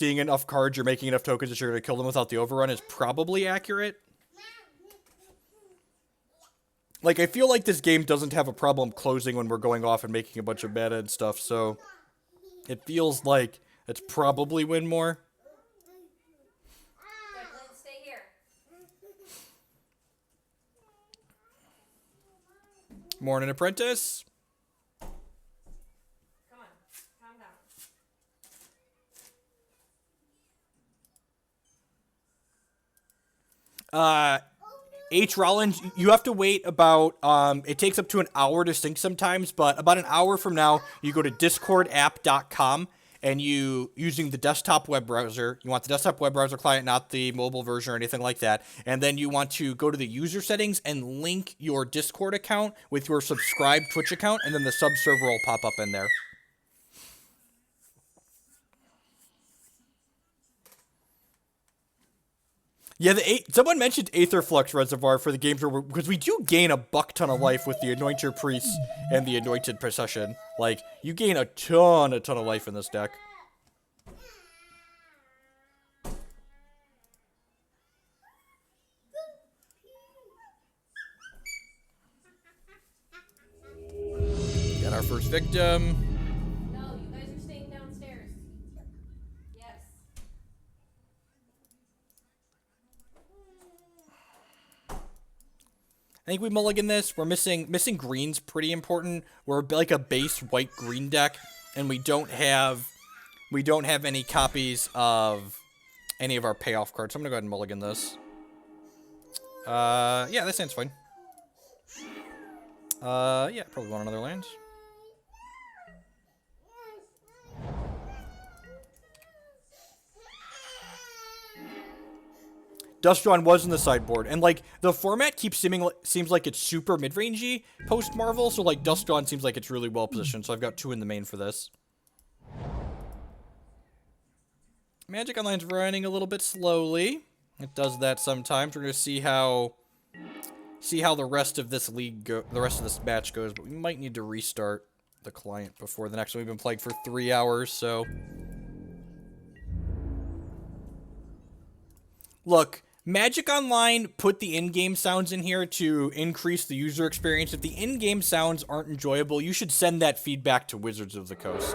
seeing enough cards, you're making enough tokens that you're going to kill them without the overrun is probably accurate. Like, I feel like this game doesn't have a problem closing when we're going off and making a bunch of mana and stuff, so it feels like it's probably win more. Stay here. Morning, Apprentice. Come on, calm down. H. Rollins, you have to wait about, it takes up to an hour to sync sometimes, but about an hour from now, you go to discordapp.com, and using the desktop web browser, you want the desktop web browser client, not the mobile version or anything like that, and then you want to go to the user settings and link your Discord account with your subscribed Twitch account, and then the sub-server will pop up in there. Yeah, someone mentioned Aetherflux Reservoir for the games where because we do gain a buck ton of life with the Anointer Priest and the Anointed Procession. Like, you gain a ton of life in this deck. Got our first victim. I think we mulligan this. We're missing green's pretty important. We're like a base white green deck, and we don't have any copies of any of our payoff cards. So I'm gonna go ahead and mulligan this. Yeah, that sounds fine. Yeah, probably want another land. Dustron was in the sideboard, and like the format seems like it's super mid-rangey post Marvel, so like Dustron seems like it's really well positioned. So I've got 2 in the main for this. Magic Online's running a little bit slowly. It does that sometimes. We're gonna see how the rest of this match goes, but we might need to restart the client before the next one. We've been playing for 3 hours, so look. Magic Online put the in-game sounds in here to increase the user experience. If the in-game sounds aren't enjoyable, you should send that feedback to Wizards of the Coast.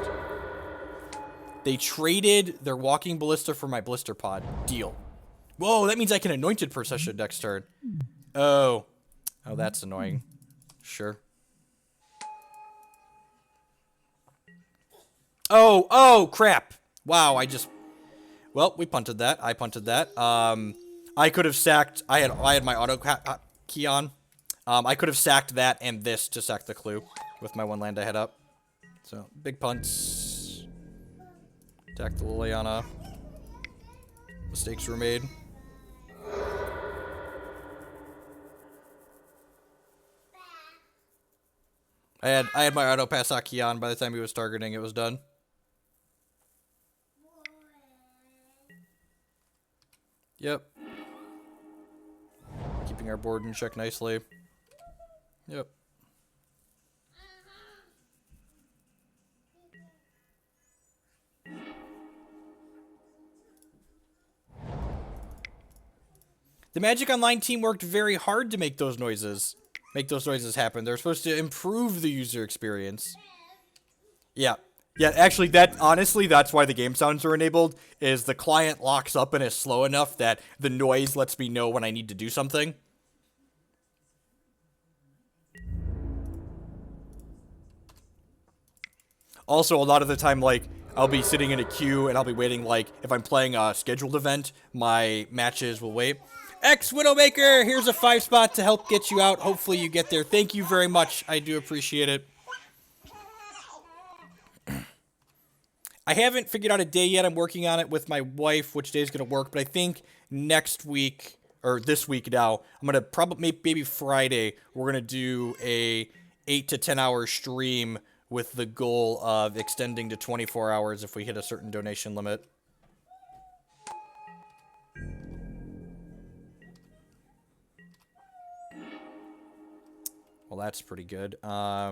They traded their Walking Ballista for my Blisterpod. Deal. Whoa, that means I can Anointed Procession next turn. Oh, that's annoying. Sure. Oh, crap. Wow, well, we punted that. I punted that. I could have sacked. I had my auto key on. I could have sacked that and this to sack the clue with my 1 land I had up. So big punts. Attack the Liliana. Mistakes were made. I had my auto pass key on. By the time he was targeting, it was done. Yep. Keeping our board in check nicely. Yep. The Magic Online team worked very hard to make those noises happen. They're supposed to improve the user experience. Yeah. Yeah, actually, honestly, that's why the game sounds are enabled, is the client locks up and is slow enough that the noise lets me know when I need to do something. Also, a lot of the time, like, I'll be sitting in a queue and I'll be waiting, like, if I'm playing a scheduled event, my matches will wait. Widowmaker, here's a 5 spot to help get you out. Hopefully you get there. Thank you very much. I do appreciate it. I haven't figured out a day yet. I'm working on it with my wife, which day is going to work. But I think next week, or this week now, I'm going to probably, maybe Friday, we're going to do a 8 to 10 hour stream with the goal of extending to 24 hours if we hit a certain donation limit. Well, that's pretty good. I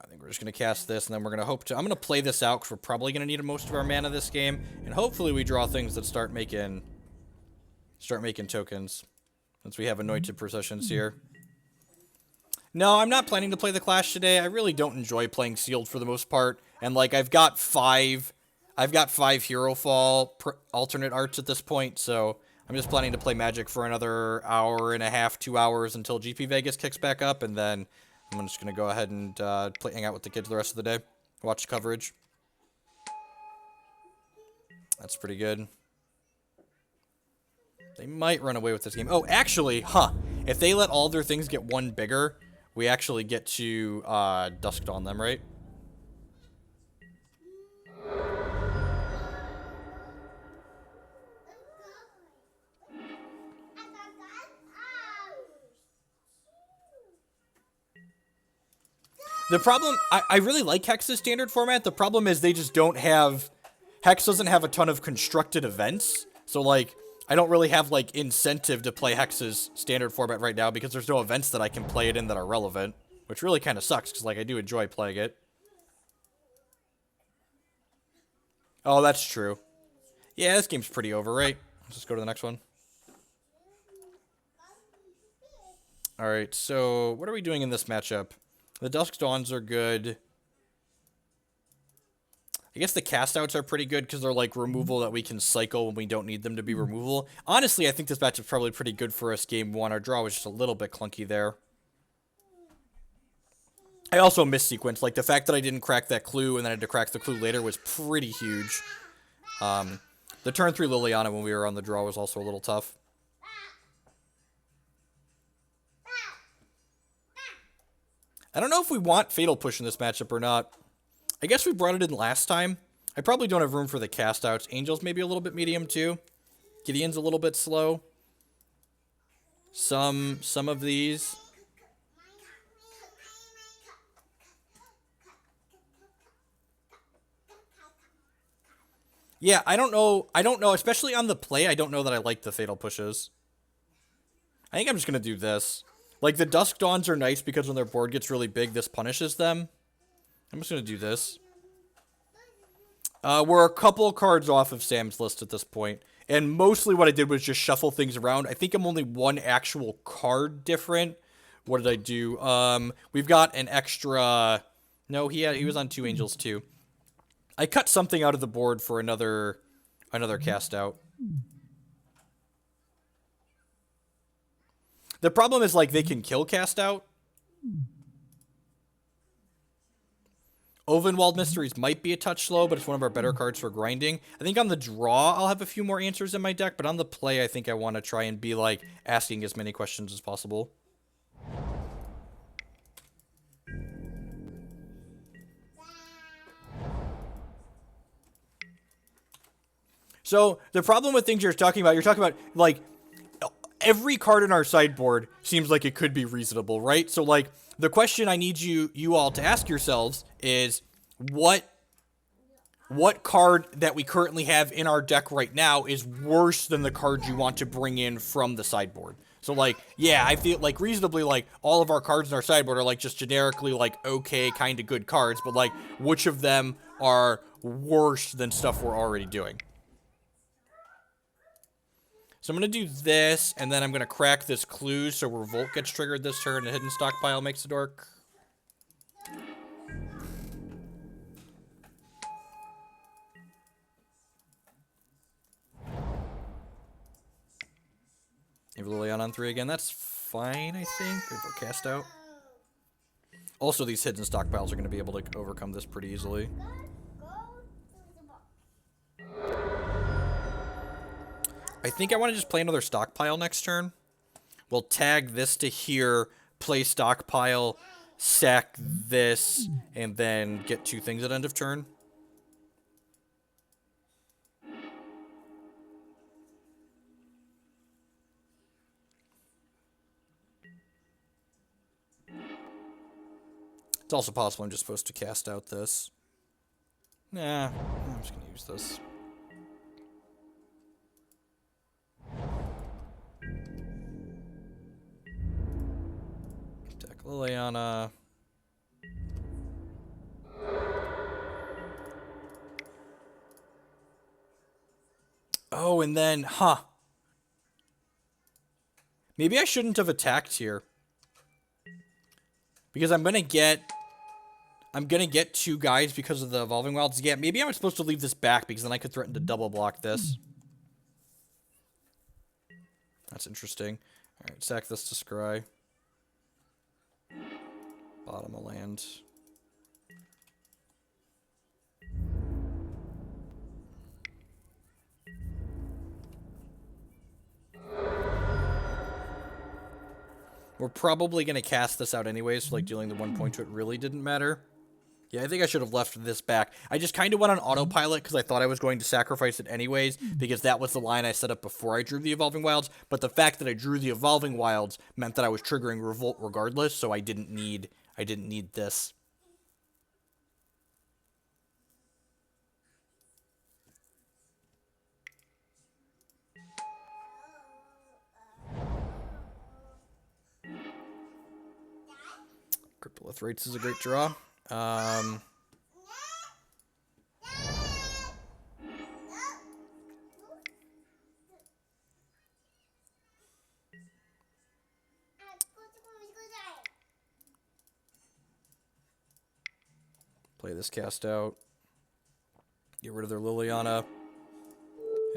think we're just going to cast this, and then we're going to hope to... I'm going to play this out, because we're probably going to need most of our mana this game, and hopefully we draw things that start making tokens, since we have Anointed Processions here. No, I'm not planning to play the Clash today. I really don't enjoy playing Sealed for the most part, and, like, I've got five Hero Fall alternate arts at this point, so I'm just planning to play Magic for another hour and a half, 2 hours, until GP Vegas kicks back up, and then I'm just going to go ahead and hang out with the kids the rest of the day. Watch coverage. That's pretty good. They might run away with this game. Oh, actually, if they let all their things get one bigger, we actually get to Dusk on them, right? The problem, I really like Hex's standard format. The problem is they just don't have... Hex doesn't have a ton of constructed events. So, like, I don't really have, like, incentive to play Hex's standard format right now because there's no events that I can play it in that are relevant. Which really kind of sucks because, like, I do enjoy playing it. Oh, that's true. Yeah, this game's pretty over, right? Let's just go to the next one. Alright, so what are we doing in this matchup? The Dusk Dawns are good. I guess the cast-outs are pretty good because they're, like, removal that we can cycle when we don't need them to be removal. Honestly, I think this matchup's probably pretty good for us game one. Our draw was just a little bit clunky there. I also missequenced. Like, the fact that I didn't crack that clue and then I had to crack the clue later was pretty huge. The turn 3 Liliana when we were on the draw was also a little tough. I don't know if we want Fatal Push in this matchup or not. I guess we brought it in last time. I probably don't have room for the cast-outs. Angel's maybe a little bit medium, too. Gideon's a little bit slow. Some of these. Yeah, I don't know, especially on the play, I don't know that I like the Fatal Pushes. I think I'm just going to do this. Like, the Dusk Dawns are nice because when their board gets really big, this punishes them. I'm just going to do this. We're a couple cards off of Sam's list at this point. And mostly what I did was just shuffle things around. I think I'm only one actual card different. What did I do? We've got an extra... No, he was on 2 Angels too. I cut something out of the board for another cast out. The problem is, like, they can kill cast out. Ulvenwald Mysteries might be a touch slow, but it's one of our better cards for grinding. I think on the draw, I'll have a few more answers in my deck, but on the play, I think I want to try and be, like, asking as many questions as possible. So, the problem with things you're talking about, like, every card in our sideboard seems like it could be reasonable, right? So, like, the question I need you all to ask yourselves is, what card that we currently have in our deck right now is worse than the card you want to bring in from the sideboard? So, like, yeah, I feel like reasonably, like, all of our cards in our sideboard are, like, just generically, like, okay, kind of good cards, but, like, which of them are worse than stuff we're already doing? So I'm going to do this, and then I'm going to crack this clue so Revolt gets triggered this turn, and Hidden Stockpile makes the dork. Leave Liliana on 3 again. That's fine, I think. If we're cast out. Also, these Hidden Stockpiles are going to be able to overcome this pretty easily. I think I want to just play another Stockpile next turn. We'll tag this to here, play Stockpile, sack this, and then get 2 things at end of turn. It's also possible I'm just supposed to cast out this. Nah, I'm just going to use this. Liliana. Oh, and then, maybe I shouldn't have attacked here. Because I'm gonna get 2 guys because of the Evolving Wilds. Yeah, maybe I'm supposed to leave this back because then I could threaten to double block this. That's interesting. Alright, sack this to scry. Bottom of land. We're probably going to cast this out anyways, so like dealing the 1 point to it really didn't matter. Yeah, I think I should have left this back. I just kind of went on autopilot because I thought I was going to sacrifice it anyways, because that was the line I set up before I drew the Evolving Wilds. But the fact that I drew the Evolving Wilds meant that I was triggering Revolt regardless, so I didn't need this. Cryptolith Rite is a great draw. Play this cast out. Get rid of their Liliana.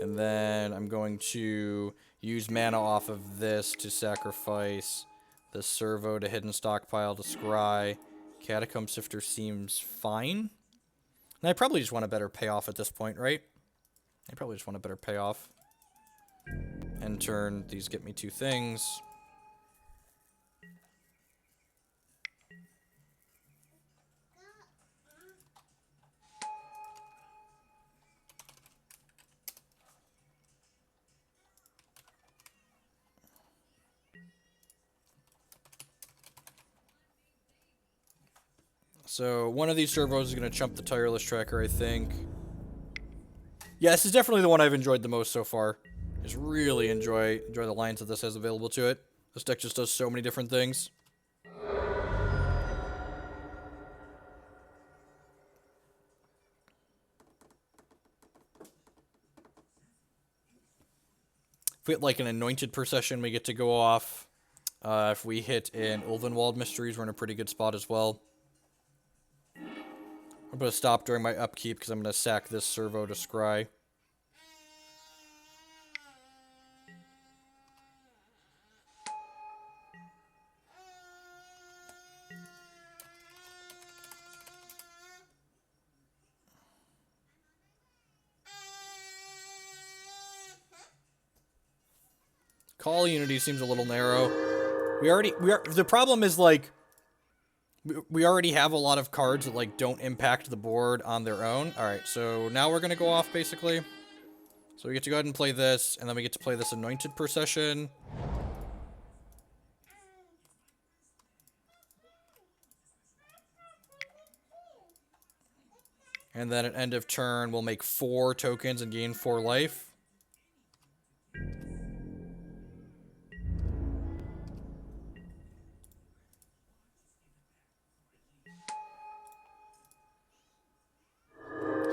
And then I'm going to use mana off of this to sacrifice the Servo to Hidden Stockpile to scry. Catacomb Sifter seems fine. And I probably just want a better payoff at this point, right? I probably just want a better payoff. End turn, these get me 2 things. So one of these servos is going to chump the Tireless Tracker, I think. Yeah, this is definitely the one I've enjoyed the most so far. Just really enjoy the lines that this has available to it. This deck just does so many different things. If we hit like an Anointed Procession, we get to go off. If we hit an Ulvenwald Mysteries, we're in a pretty good spot as well. I'm going to stop during my upkeep because I'm going to sack this servo to scry. Call Unity seems a little narrow. The problem is like we already have a lot of cards that like don't impact the board on their own. All right, so now we're gonna go off basically. So we get to go ahead and play this, and then we get to play this Anointed Procession. And then at end of turn, we'll make 4 tokens and gain 4 life.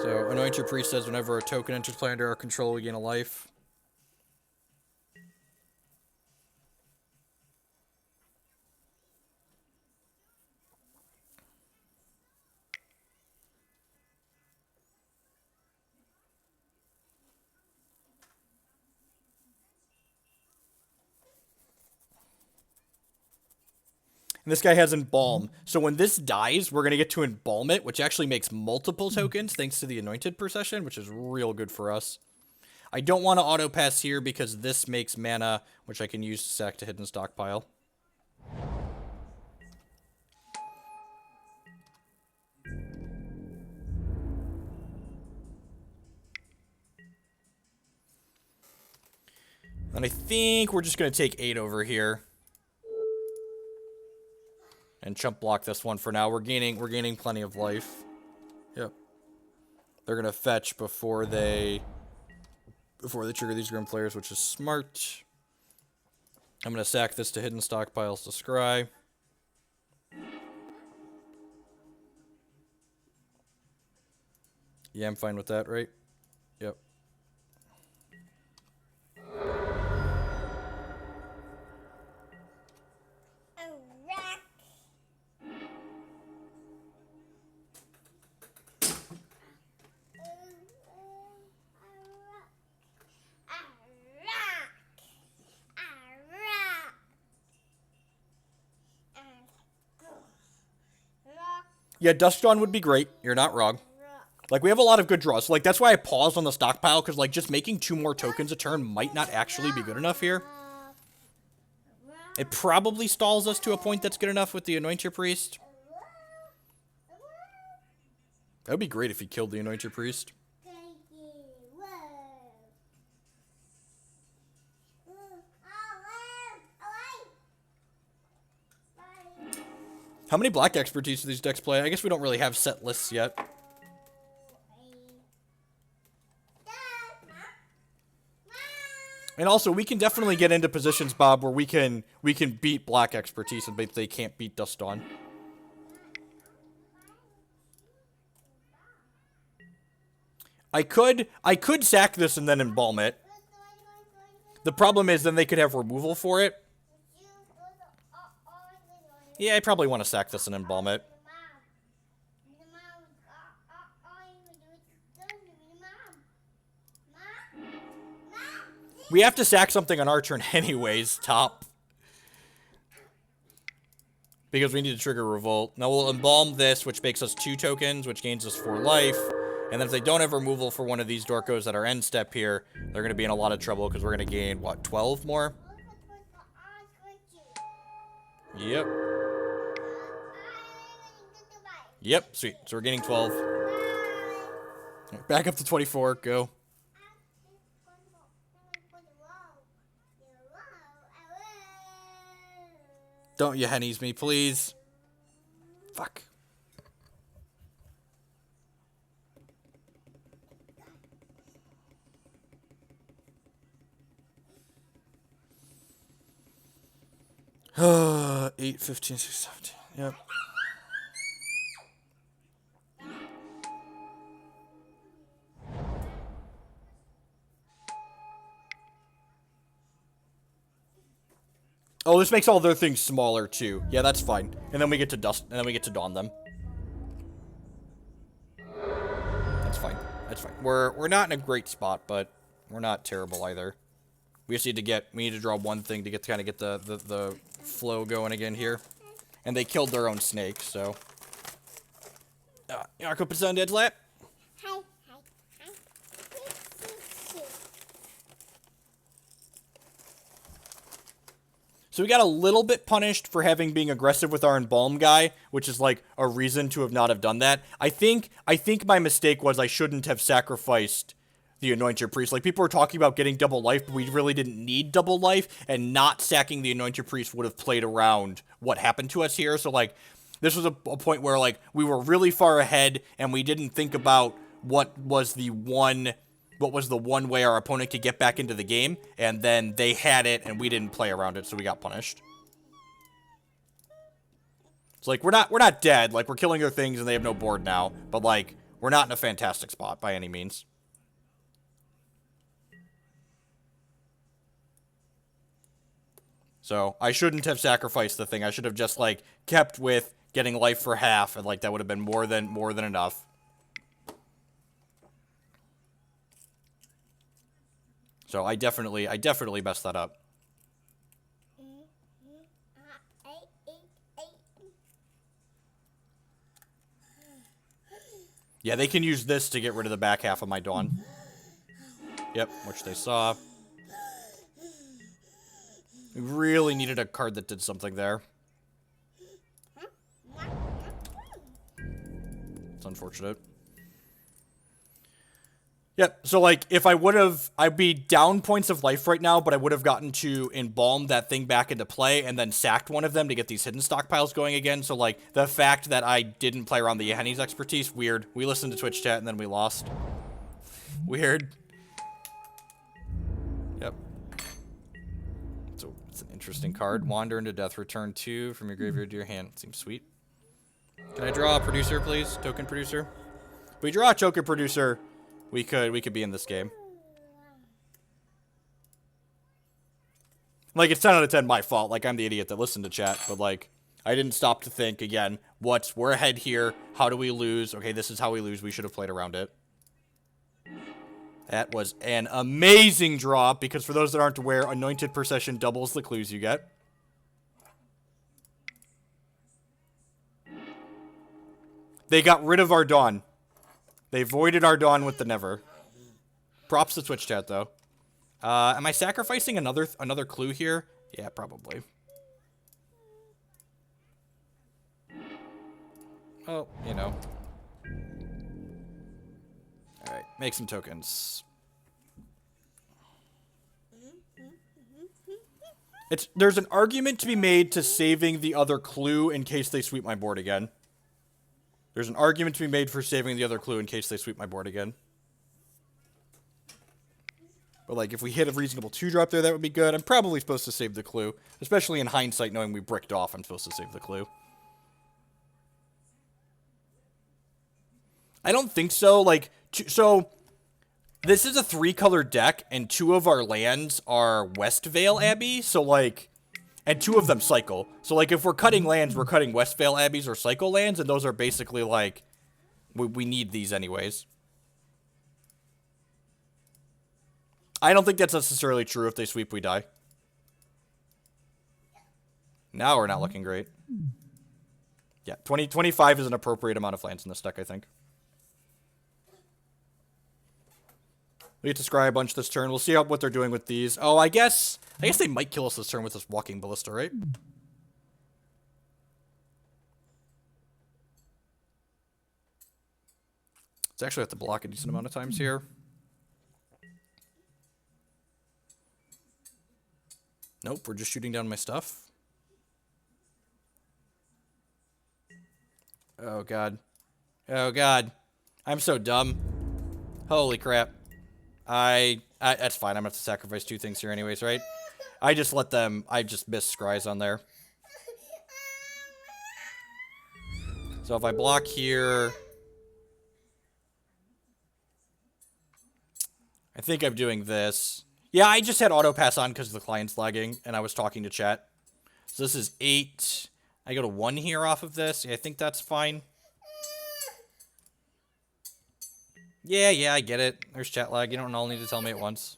So Anointer Priest says whenever a token enters play under our control, we gain a life. And this guy has Embalm. So when this dies, we're going to get to Embalm it, which actually makes multiple tokens thanks to the Anointed Procession, which is real good for us. I don't want to auto pass here because this makes mana, which I can use to sack to Hidden Stockpile. And I think we're just going to take 8 over here. And chump block this one for now. We're gaining plenty of life. Yep. They're going to fetch before they trigger these Grim Flares, which is smart. I'm going to sack this to Hidden Stockpiles to scry. Yeah, I'm fine with that, right? Yep. Yeah, Dusk Dawn would be great. You're not wrong. Like, we have a lot of good draws. So, like, that's why I paused on the stockpile, because, like, just making 2 more tokens a turn might not actually be good enough here. It probably stalls us to a point that's good enough with the Anointer Priest. That would be great if he killed the Anointer Priest. How many black expertise do these decks play? I guess we don't really have set lists yet. And also, we can definitely get into positions, Bob, where we can beat black expertise, and they can't beat Dusk Dawn. I could sack this and then embalm it. The problem is then they could have removal for it. Yeah, I probably want to sack this and embalm it. We have to sack something on our turn anyways, top. Because we need to trigger Revolt. Now we'll embalm this, which makes us 2 tokens, which gains us 4 life. And then if they don't have removal for one of these Dorkos at our end step here, they're going to be in a lot of trouble because we're going to gain, what, 12 more? Yep. Yep, sweet. So we're gaining 12. Back up to 24. Go. Don't you hennies me, please. Fuck. Oh, 8, 15, 16, 17. Yep. Oh, this makes all their things smaller too. Yeah, that's fine. And then we get to dust, and then we get to dawn them. That's fine. That's fine. We're not in a great spot, but we're not terrible either. We just need to draw one thing to kind of get the flow going again here. And they killed their own snake, so. You want to go put on Dead's lap? Hi. So we got a little bit punished for being aggressive with our embalm guy, which is like a reason to not have done that. I think my mistake was I shouldn't have sacrificed the Anointer Priest. Like, people were talking about getting double life, but we really didn't need double life, and not sacking the Anointer Priest would have played around what happened to us here. So, like, this was a point where, like, we were really far ahead, and we didn't think about what was the one way our opponent could get back into the game, and then they had it, and we didn't play around it, so we got punished. It's like, we're not dead, like, we're killing their things, and they have no board now, but, like, we're not in a fantastic spot by any means. So, I shouldn't have sacrificed the thing. I should have just, like, kept with getting life for half, and, like, that would have been more than enough. So, I definitely messed that up. Yeah, they can use this to get rid of the back half of my Dawn. Yep, which they saw. We really needed a card that did something there. It's unfortunate. Yep, so, like, if I would have, I'd be down points of life right now, but I would have gotten to embalm that thing back into play and then sacked one of them to get these hidden stockpiles going again. So, like, the fact that I didn't play around the Yahenni's expertise, weird. We listened to Twitch chat and then we lost. Weird. Yep. So, it's an interesting card. Wander into death, return 2 from your graveyard to your hand. Seems sweet. Can I draw a producer, please? Token producer? If we draw a token producer, we could be in this game. Like, it's 10 out of 10 my fault. Like, I'm the idiot that listened to chat. But, like, I didn't stop to think, again, we're ahead here. How do we lose? Okay, this is how we lose. We should have played around it. That was an amazing draw, because for those that aren't aware, Anointed Procession doubles the clues you get. They got rid of our dawn. They voided our dawn with the never. Props to Twitch chat, though. Am I sacrificing another clue here? Yeah, probably. Oh, you know. Alright, make some tokens. There's an argument to be made to saving the other clue in case they sweep my board again. There's an argument to be made for saving the other clue in case they sweep my board again. But, like, if we hit a reasonable 2-drop there, that would be good. I'm probably supposed to save the clue. Especially in hindsight, knowing we bricked off, I'm supposed to save the clue. I don't think so. Like, so, this is a 3-color deck, and 2 of our lands are Westvale Abbey, so, like, and 2 of them cycle. So, like, if we're cutting lands, we're cutting Westvale Abbeys or cycle lands, and those are basically, like, we need these anyways. I don't think that's necessarily true. If they sweep, we die. Now we're not looking great. Yeah, 25 is an appropriate amount of lands in this deck, I think. We get to scry a bunch this turn. We'll see what they're doing with these. Oh, I guess they might kill us this turn with this Walking Ballista, right? It's actually have to block a decent amount of times here. Nope, we're just shooting down my stuff. Oh, God. Oh, God. I'm so dumb. Holy crap. That's fine. I'm going to have to sacrifice 2 things here anyways, right? I just missed scries on there. So if I block here... I think I'm doing this. Yeah, I just had auto pass on because the client's lagging, and I was talking to chat. So this is 8. I go to 1 here off of this. Yeah, I think that's fine. Yeah, I get it. There's chat lag. You don't all need to tell me at once.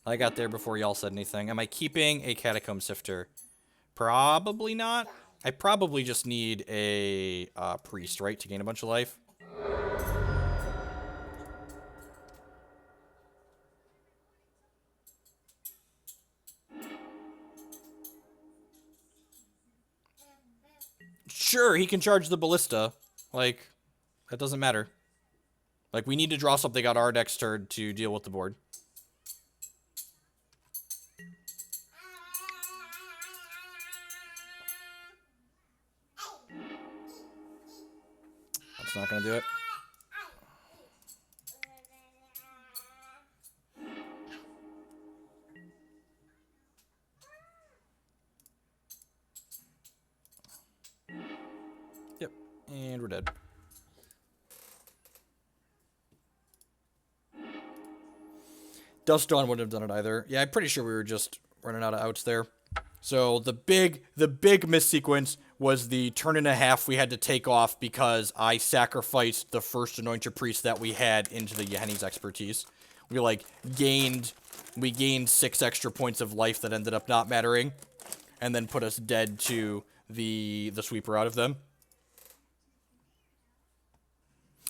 I got there before y'all said anything. Am I keeping a Catacomb Sifter? Probably not. I probably just need a Priest, right, to gain a bunch of life. Sure, he can charge the Ballista. Like, that doesn't matter. Like, we need to draw something on our next turn to deal with the board. That's not going to do it. Yep, and we're dead. Dust Dawn wouldn't have done it either. Yeah, I'm pretty sure we were just running out of outs there. So the big miss sequence was the turn and a half we had to take off because I sacrificed the first Anointer Priest that we had into the Yahenni's expertise. We gained 6 extra points of life that ended up not mattering, and then put us dead to the sweeper out of them.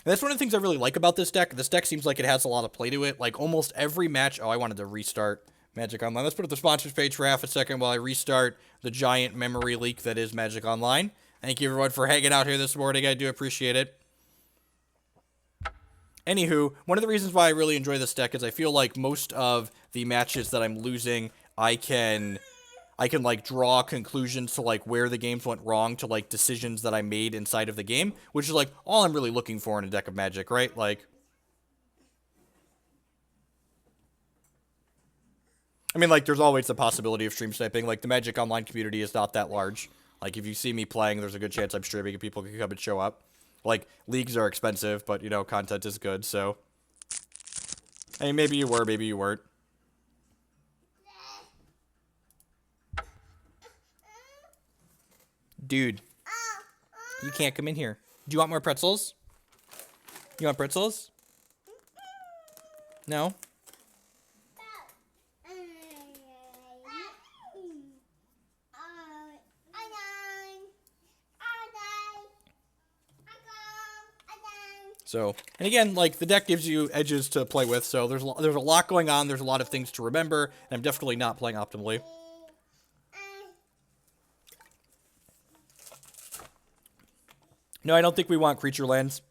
And that's one of the things I really like about this deck. This deck seems like it has a lot of play to it. Like, almost every match... Oh, I wanted to restart Magic Online. Let's put up the sponsors page for half a second while I restart the giant memory leak that is Magic Online. Thank you, everyone, for hanging out here this morning. I do appreciate it. Anywho, one of the reasons why I really enjoy this deck is I feel like most of the matches that I'm losing, I can like draw conclusions to like where the games went wrong, to like decisions that I made inside of the game, which is like all I'm really looking for in a deck of Magic, right? Like, I mean, like, there's always the possibility of stream sniping. Like, the Magic Online community is not that large. Like, if you see me playing, there's a good chance I'm streaming and people can come and show up. Like, leagues are expensive, but, you know, content is good, so. I mean, maybe you were, maybe you weren't. Dude, you can't come in here. Do you want more pretzels? You want pretzels? No? So, and again, like, the deck gives you edges to play with, so there's a lot going on, there's a lot of things to remember, and I'm definitely not playing optimally. No, I don't think we want creature lands.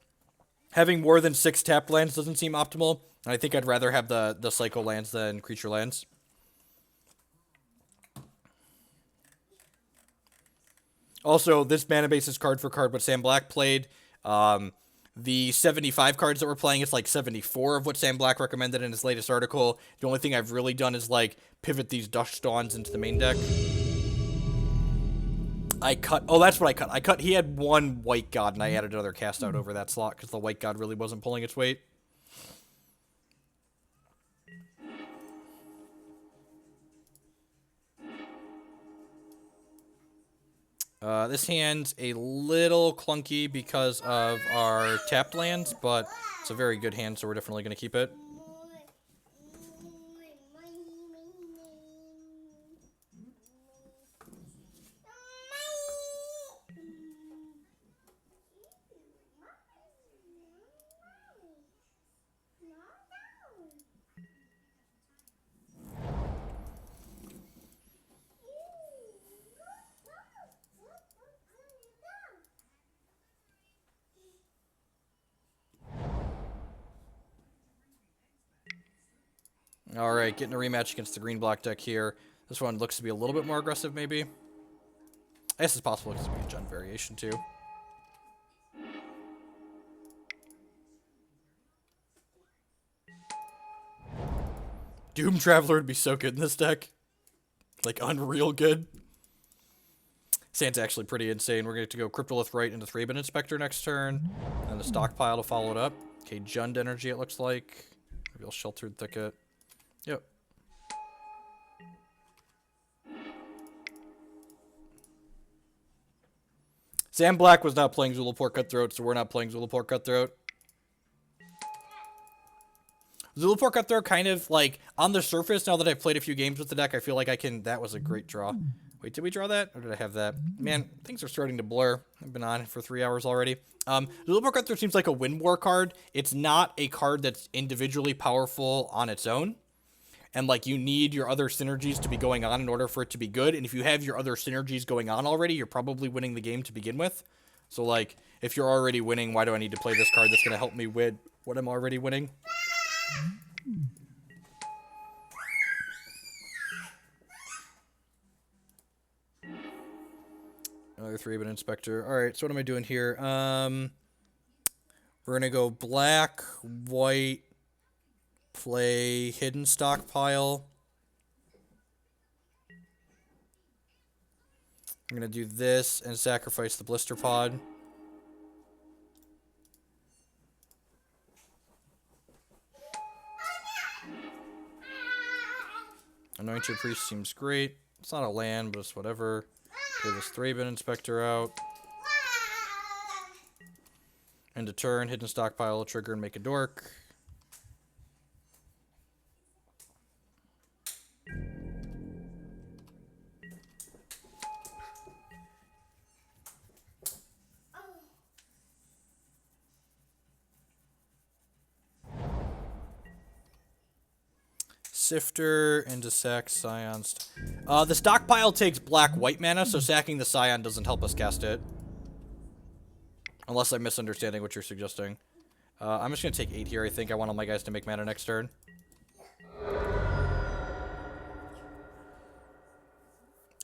Having more than 6 tapped lands doesn't seem optimal, and I think I'd rather have the Psycho lands than creature lands. Also, this mana base is card for card what Sam Black played. The 75 cards that we're playing is like 74 of what Sam Black recommended in his latest article. The only thing I've really done is like pivot these Dusk Dawns into the main deck. I cut. Oh, that's what I cut. He had 1 White God, and I added another cast out over that slot because the White God really wasn't pulling its weight. This hand's a little clunky because of our tapped lands, but it's a very good hand, so we're definitely going to keep it. Alright, getting a rematch against the green-black deck here. This one looks to be a little bit more aggressive, maybe. I guess it's possible because it's a Jund variation, too. Doom Traveler would be so good in this deck. Like, unreal good. Sand's actually pretty insane. We're going to go Cryptolith Rite into Thraben Inspector next turn. And the Stockpile to follow it up. Okay, Jund energy, it looks like. Maybe I'll Sheltered Thicket. Yep. Sam Black was not playing Zulaport Cutthroat, so we're not playing Zulaport Cutthroat. Zulaport Cutthroat kind of, like, on the surface, now that I've played a few games with the deck, I feel like I can... That was a great draw. Wait, did we draw that? Or did I have that? Man, things are starting to blur. I've been on for 3 hours already. Zulaport Cutthroat seems like a Wind War card. It's not a card that's individually powerful on its own. And, like, you need your other synergies to be going on in order for it to be good. And if you have your other synergies going on already, you're probably winning the game to begin with. So, like, if you're already winning, why do I need to play this card that's going to help me win what I'm already winning? Another Thraben Inspector. Alright, so what am I doing here? We're going to go black, white, play Hidden Stockpile. I'm going to do this and sacrifice the Blisterpod. Anointed Priest seems great. It's not a land, but it's whatever. Play this Thraben Inspector out. End of turn, Hidden Stockpile, trigger, and make a dork. Sifter into sack Scions. The Stockpile takes black-white mana, so sacking the Scion doesn't help us cast it. Unless I'm misunderstanding what you're suggesting. I'm just going to take 8 here, I think. I want all my guys to make mana next turn.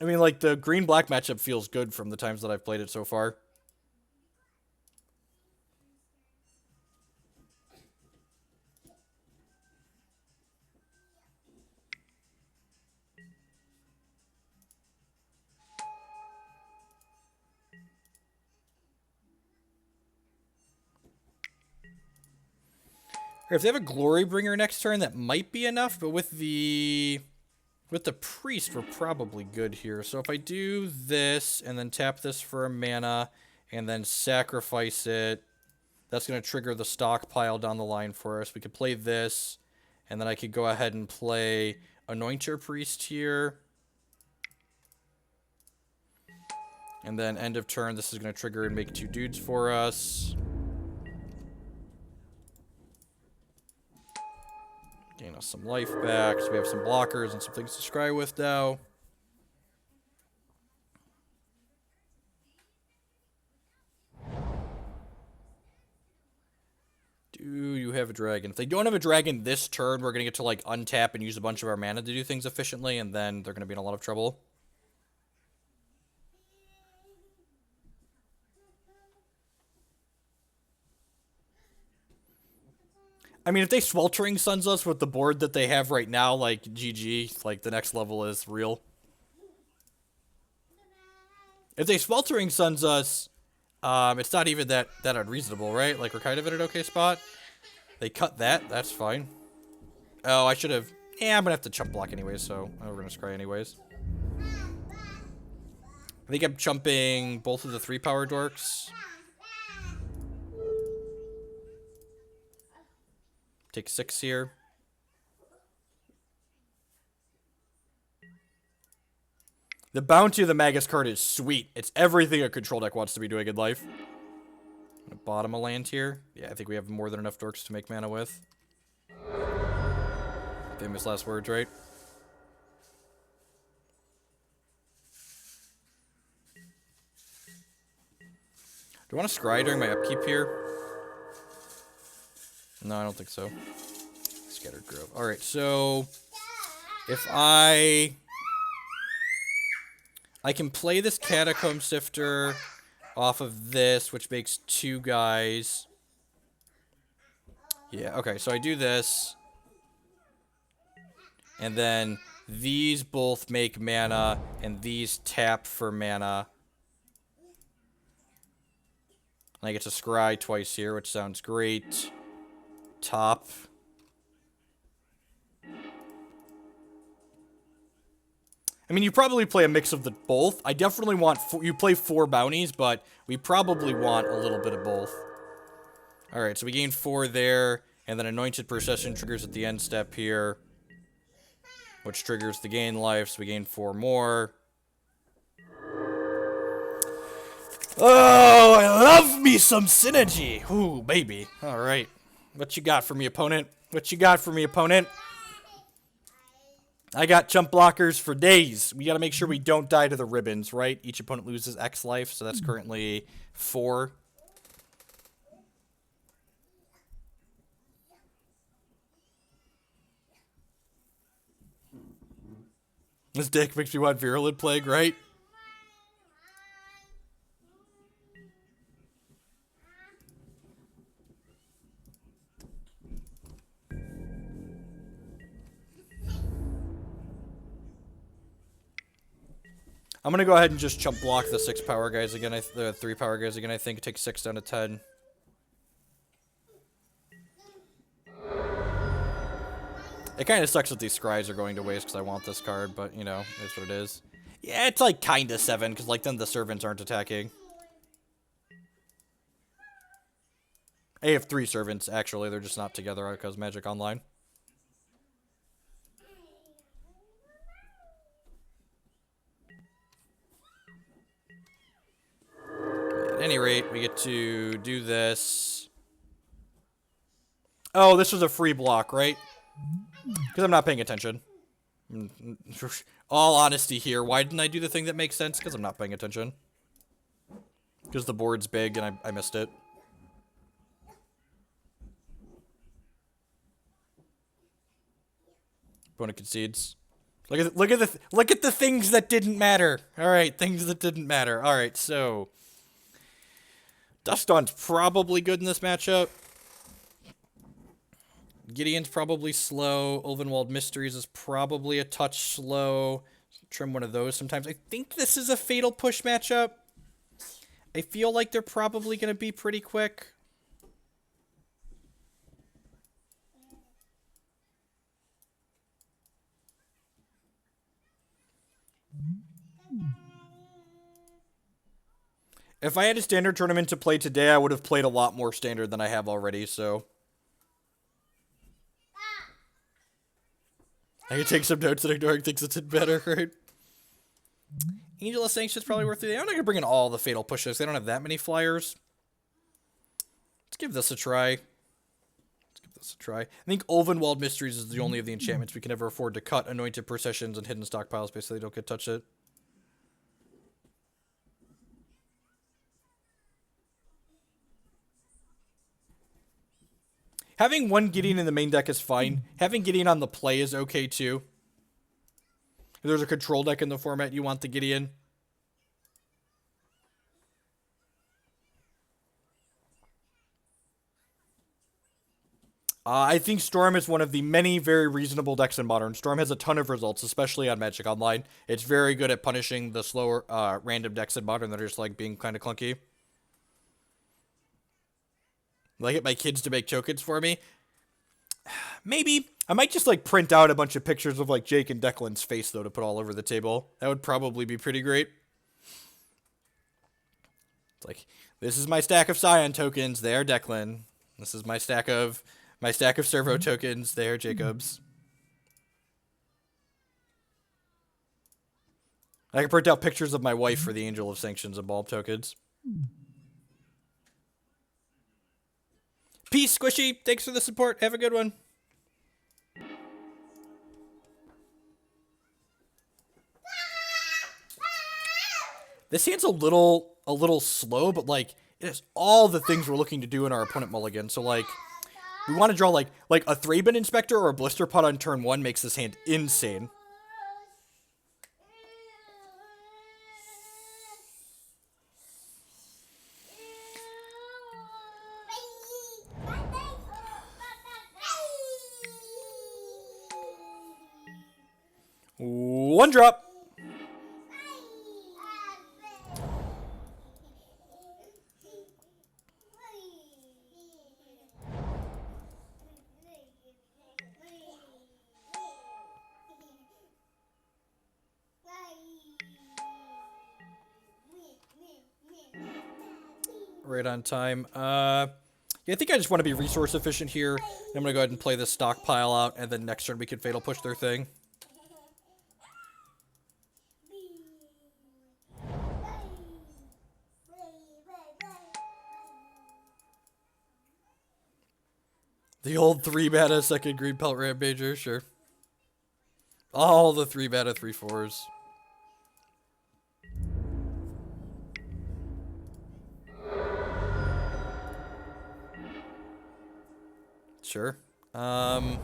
I mean, like, the green-black matchup feels good from the times that I've played it so far. If they have a Glory Bringer next turn, that might be enough, but with the Priest, we're probably good here. So if I do this, and then tap this for a mana, and then sacrifice it, that's going to trigger the Stockpile down the line for us. We could play this, and then I could go ahead and play Anointer Priest here. And then end of turn, this is going to trigger and make 2 dudes for us. Gain us some life back, so we have some blockers and some things to scry with now. Do you have a dragon? If they don't have a dragon this turn, we're going to get to, like, untap and use a bunch of our mana to do things efficiently, and then they're going to be in a lot of trouble. I mean, if they Sweltering Suns us with the board that they have right now, like, GG, like, the next level is real. If they Sweltering Suns us, it's not even that unreasonable, right? Like, we're kind of in an okay spot. They cut that, that's fine. Oh, I should have... Yeah, I'm gonna have to chump block anyways, so we're gonna scry anyways. I think I'm chumping both of the 3-power dorks. Take 6 here. The Bounty of the Magus card is sweet. It's everything a control deck wants to be doing in life. I'm gonna bottom a land here. Yeah, I think we have more than enough dorks to make mana with. Famous last words, right? Do I want to scry during my upkeep here? No, I don't think so. Scattered Grove. Alright, so... If I can play this Catacomb Sifter off of this, which makes 2 guys. Yeah, okay, so I do this. And then these both make mana, and these tap for mana. And I get to scry twice here, which sounds great. Top. I mean, you probably play a mix of the both. I definitely want... you play 4 bounties, but we probably want a little bit of both. Alright, so we gain 4 there, and then Anointed Procession triggers at the end step here, which triggers the gain life, so we gain 4 more. Oh, I love me some synergy! Ooh, baby. Alright. What you got for me, opponent? What you got for me, opponent? I got chump blockers for days. We gotta make sure we don't die to the ribbons, right? Each opponent loses X life, so that's currently 4. This deck makes me want Virulent Plague, right? I'm gonna go ahead and just chump block the 6-power guys again. The 3-power guys again. I think take 6 down to 10. It kind of sucks that these scries are going to waste because I want this card, but you know, it's what it is. Yeah, it's like kind of 7 because like then the servants aren't attacking. I have 3 servants actually. They're just not together because Magic Online. At any rate, we get to do this. Oh, this was a free block, right? Because I'm not paying attention. All honesty here, why didn't I do the thing that makes sense? Because I'm not paying attention. Because the board's big and I missed it. Opponent concedes. Look at the things that didn't matter. All right, things that didn't matter. All right, so Duskdawn's probably good in this matchup. Gideon's probably slow. Ulvenwald Mysteries is probably a touch slow. Trim one of those sometimes. I think this is a fatal push matchup. I feel like they're probably going to be pretty quick. If I had a standard tournament to play today, I would have played a lot more standard than I have already, so I can take some notes and ignoring things that did better, right? Angel of Sanctions is probably worth it. I'm not going to bring in all the fatal pushes. They don't have that many flyers. Let's give this a try. this a try. I think Ulvenwald Mysteries is the only of the enchantments we can ever afford to cut. Anointed Processions and Hidden Stockpiles basically don't get touched it. Having one Gideon in the main deck is fine. Having Gideon on the play is okay too. If there's a control deck in the format, you want the Gideon. I think Storm is one of the many very reasonable decks in Modern. Storm has a ton of results, especially on Magic Online. It's very good at punishing the slower, random decks in Modern that are just, like, being kind of clunky. Will I get my kids to make tokens for me? Maybe. I might just, like, print out a bunch of pictures of, like, Jake and Declan's face, though, to put all over the table. That would probably be pretty great. It's like, this is my stack of Scion tokens. There, Declan. This is my stack of servo tokens. There, Jacobs. I can print out pictures of my wife for the Angel of Sanctions and bulb tokens. Peace, Squishy. Thanks for the support. Have a good one. This hand's a little slow, but, like, it has all the things we're looking to do in our opponent mulligan. So, like, we want to draw, like a Thraben Inspector or a Blisterpod on turn 1 makes this hand insane. One drop. Right on time. Yeah, I think I just want to be resource efficient here. I'm going to go ahead and play this stockpile out, and then next turn we can Fatal Push their thing. The old 3-mana second green pelt rampager, sure. All the 3-mana 3/4s. Sure. I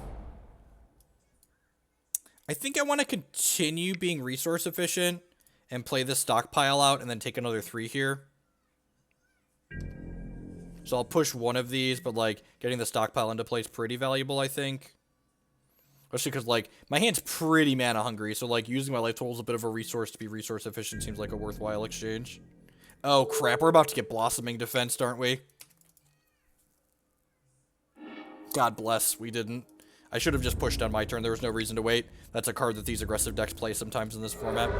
think I want to continue being resource efficient and play this stockpile out and then take another 3 here. So I'll push one of these, but, like, getting the stockpile into play is pretty valuable, I think. Especially because, like, my hand's pretty mana hungry, so, like, using my life total is a bit of a resource to be resource efficient seems like a worthwhile exchange. Oh, crap, we're about to get Blossoming Defense, aren't we? God bless, we didn't. I should have just pushed on my turn. There was no reason to wait. That's a card that these aggressive decks play sometimes in this format.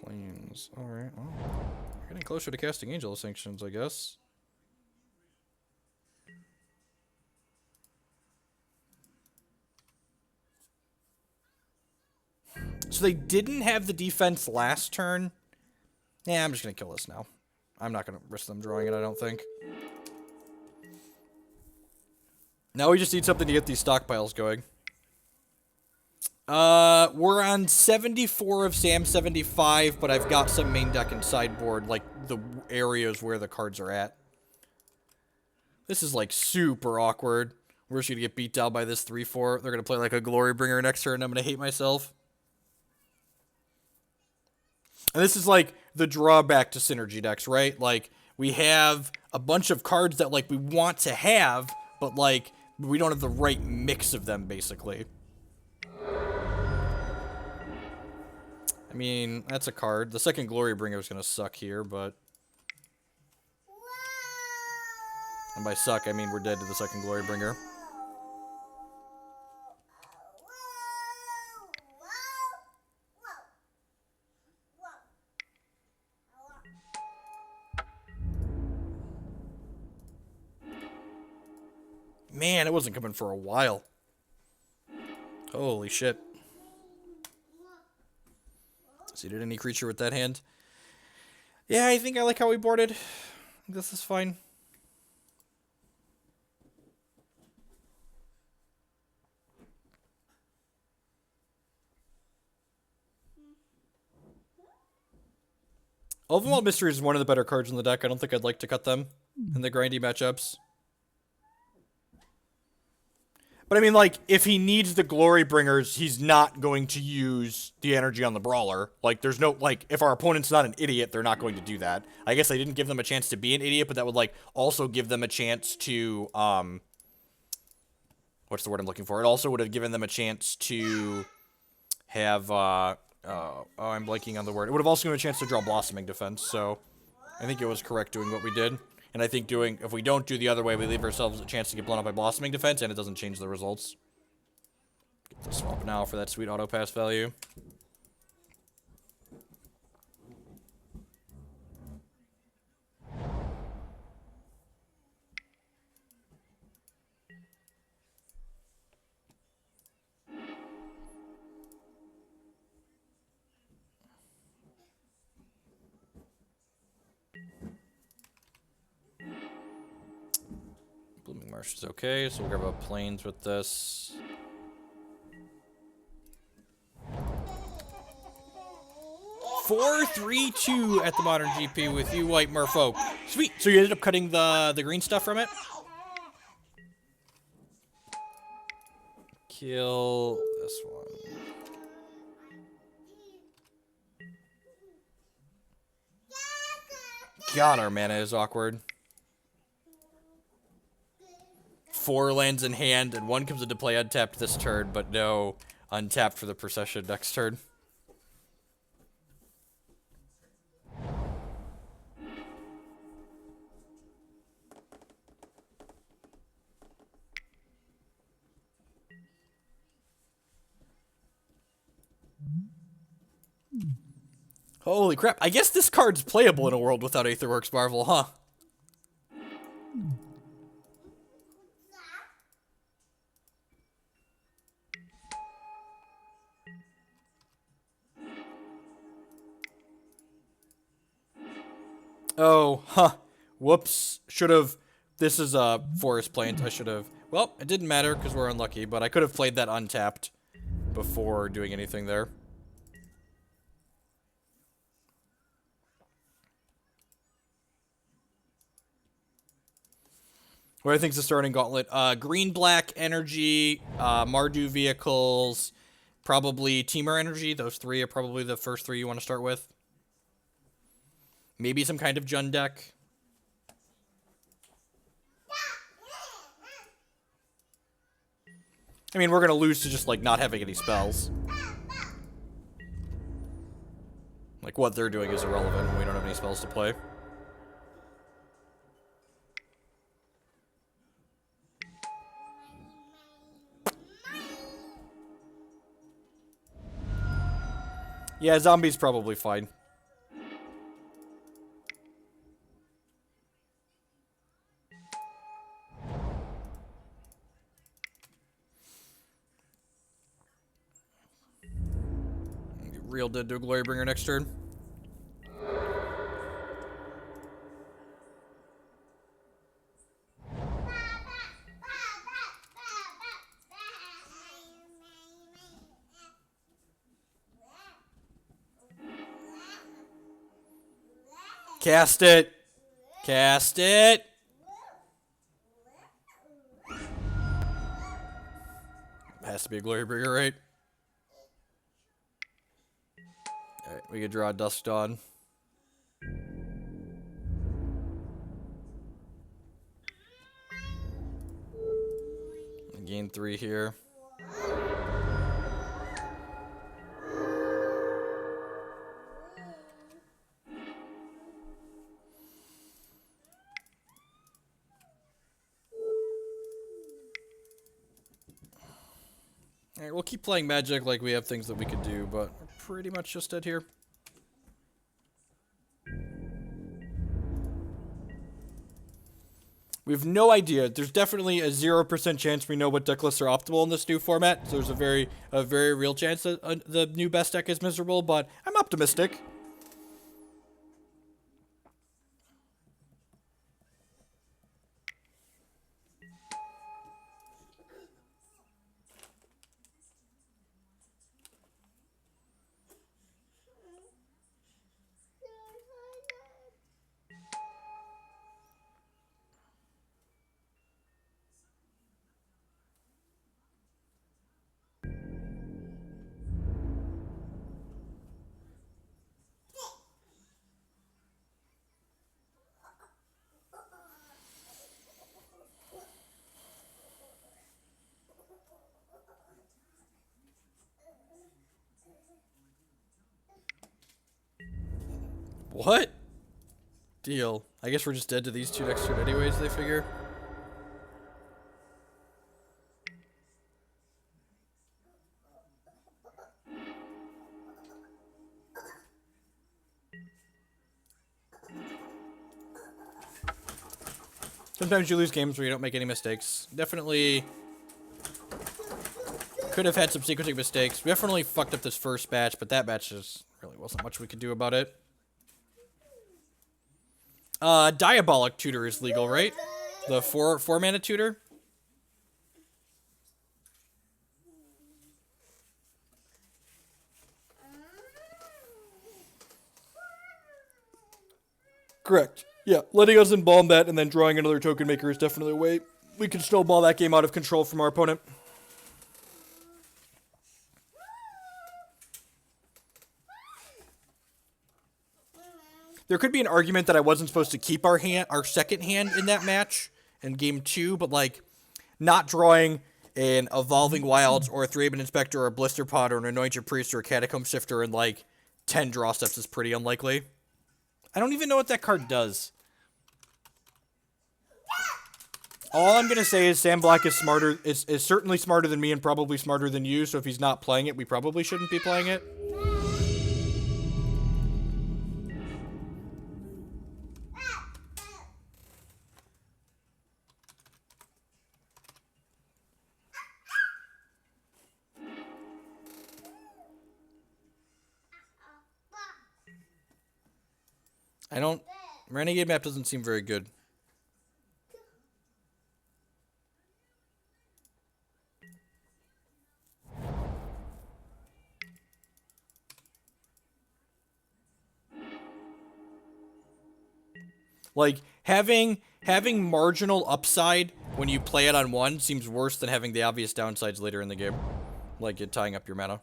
Planes. Alright, well, we're getting closer to casting Angel of Sanctions, I guess. So they didn't have the defense last turn. Yeah, I'm just going to kill this now. I'm not going to risk them drawing it, I don't think. Now we just need something to get these stockpiles going. We're on 74 of Sam 75, but I've got some main deck and sideboard, like the areas where the cards are at. This is, like, super awkward. We're just going to get beat down by this 3/4. They're going to play, like, a Glory Bringer next turn, and I'm going to hate myself. And this is, like, the drawback to synergy decks, right? Like, we have a bunch of cards that, like, we want to have, but, like, we don't have the right mix of them, basically. I mean, that's a card. The second Glory Bringer is going to suck here, but... And by suck, I mean we're dead to the second Glory Bringer. Man, it wasn't coming for a while. Holy shit. Suited any creature with that hand. Yeah, I think I like how we boarded. This is fine. Ulvenwald Mysteries is one of the better cards in the deck. I don't think I'd like to cut them in the grindy matchups. But I mean, like, if he needs the Glory Bringers, he's not going to use the energy on the Brawler. Like, there's no, like, if our opponent's not an idiot, they're not going to do that. I guess I didn't give them a chance to be an idiot, but that would, like, also give them a chance to, what's the word I'm looking for? It also would have given them a chance to have, I'm blanking on the word. It would have also given them a chance to draw Blossoming Defense, so I think it was correct doing what we did. And I think if we don't do the other way, we leave ourselves a chance to get blown up by Blossoming Defense, and it doesn't change the results. Get the swap now for that sweet auto pass value. Blooming Marsh is okay, so we'll grab a Plains with this. Four, 3-2 at the Modern GP with you, White Merfolk. Sweet. So you ended up cutting the green stuff from it? Kill this one. God, our mana is awkward. 4 lands in hand, and 1 comes into play untapped this turn, but no untapped for the Procession next turn. Holy crap. I guess this card's playable in a world without Aetherworks Marvel, huh? Oh, huh. Whoops. Should have. This is a Forest Plant. I should have. Well, it didn't matter because we're unlucky, but I could have played that untapped before doing anything there. What I think is the starting gauntlet? Green-black energy, Mardu vehicles, probably Temur energy. Those 3 are probably the first 3 you want to start with. Maybe some kind of Jund deck. I mean, we're going to lose to just, like, not having any spells. Like, what they're doing is irrelevant when we don't have any spells to play. Yeah, zombie's probably fine. Get real dead to a Glorybringer next turn. Cast it. Cast it. Has to be a Glorybringer, right? Alright, we can draw a Dusk Dawn. Gain 3 here. Alright, we'll keep playing Magic like we have things that we could do, but we're pretty much just dead here. We have no idea. There's definitely a 0% chance we know what deck lists are optimal in this new format. So there's a very real chance that the new best deck is miserable, but I'm optimistic. What? Deal. I guess we're just dead to these two next turn anyways, they figure. Sometimes you lose games where you don't make any mistakes. Definitely could have had some sequencing mistakes. We definitely fucked up this first batch, but that batch just really wasn't much we could do about it. Diabolic Tutor is legal, right? The four mana tutor? Correct. Yeah, letting us embalm that and then drawing another token maker is definitely a way we can snowball that game out of control from our opponent. There could be an argument that I wasn't supposed to keep our second hand in that match in game 2, but like not drawing an Evolving Wilds or a Thraben Inspector or a Blisterpod or an Anointed Priest or a Catacomb Sifter in like 10 draw steps is pretty unlikely. I don't even know what that card does. All I'm gonna say is Sam Black is smarter, is certainly smarter than me and probably smarter than you, so if he's not playing it, we probably shouldn't be playing it. Renegade map doesn't seem very good. Like, having marginal upside when you play it on one seems worse than having the obvious downsides later in the game. Like it tying up your mana.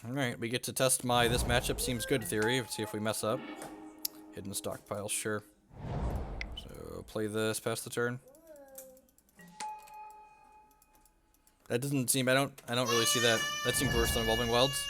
Alright, we get to test my this matchup seems good theory. Let's see if we mess up. Hidden Stockpile, sure. So play this, pass the turn. That doesn't seem I don't really see that. That seems worse than Evolving Wilds.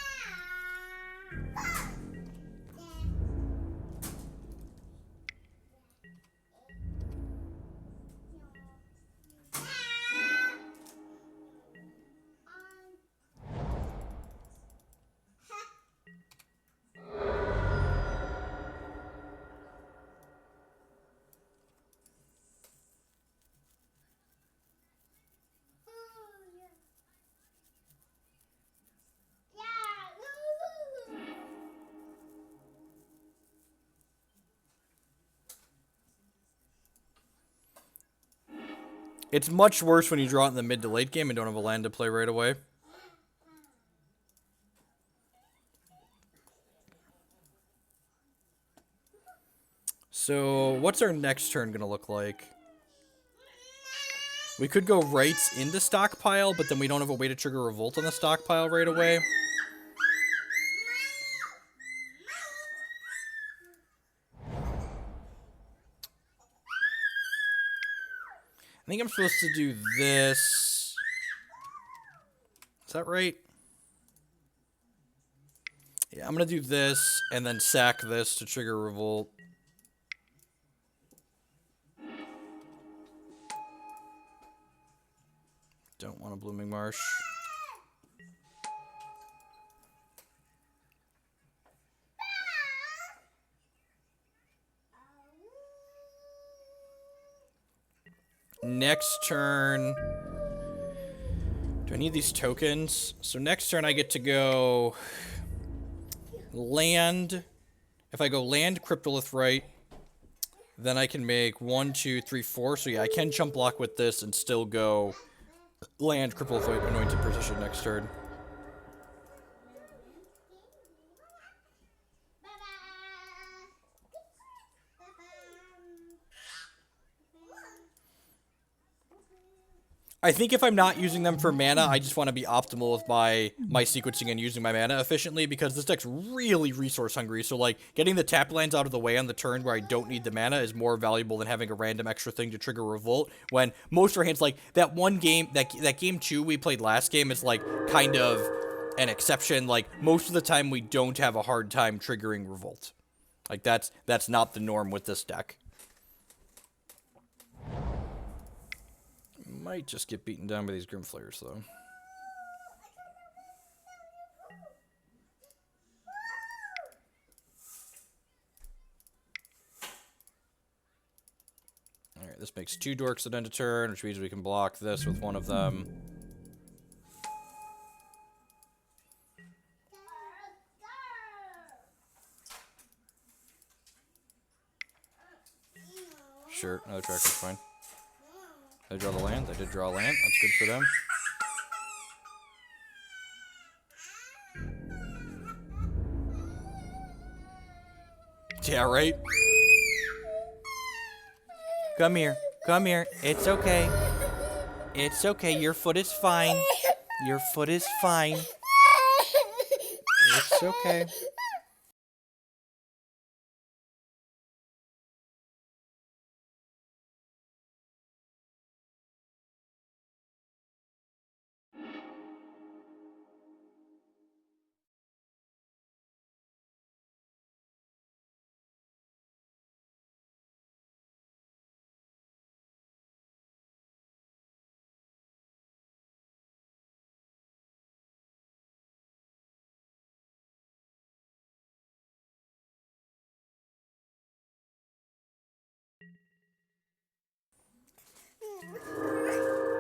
It's much worse when you draw it in the mid to late game and don't have a land to play right away. So, what's our next turn going to look like? We could go rights into Stockpile, but then we don't have a way to trigger Revolt on the Stockpile right away. I think I'm supposed to do this. Is that right? Yeah, I'm going to do this and then sack this to trigger Revolt. Don't want a Blooming Marsh. next turn... Do I need these tokens? So next turn I get to go... Land... If I go land, Cryptolith Rite, then I can make 1, 2, 3, 4. So yeah, I can chump block with this and still go land, Cryptolith Rite, Anointed Procession next turn. I think if I'm not using them for mana, I just want to be optimal with my sequencing and using my mana efficiently, because this deck's really resource hungry. So like getting the tap lands out of the way on the turn where I don't need the mana is more valuable than having a random extra thing to trigger Revolt. When most of our hands, like that one game, that game 2 we played last game is like kind of an exception. Like most of the time we don't have a hard time triggering Revolt. Like that's not the norm with this deck. Might just get beaten down by these Grimflayers, though. Alright, this makes 2 dorks at end of turn, which means we can block this with one of them. Sure, another tracker's fine. They draw the land. They did draw a land. That's good for them. Yeah, right? Come here. Come here. It's okay. It's okay. Your foot is fine. Your foot is fine. It's okay.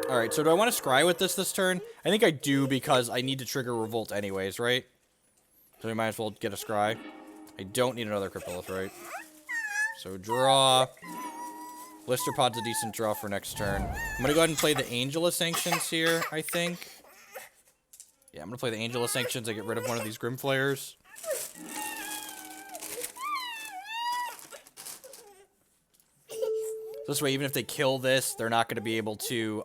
Alright, so do I want to scry with this turn? I think I do, because I need to trigger Revolt anyways, right? So we might as well get a scry. I don't need another Cryptolith Rite. So draw. Blisterpod's a decent draw for next turn. I'm going to go ahead and play the Angel of Sanctions here, I think. Yeah, I'm going to play the Angel of Sanctions. I get rid of one of these Grimflayers. This way, even if they kill this, they're not going to be able to,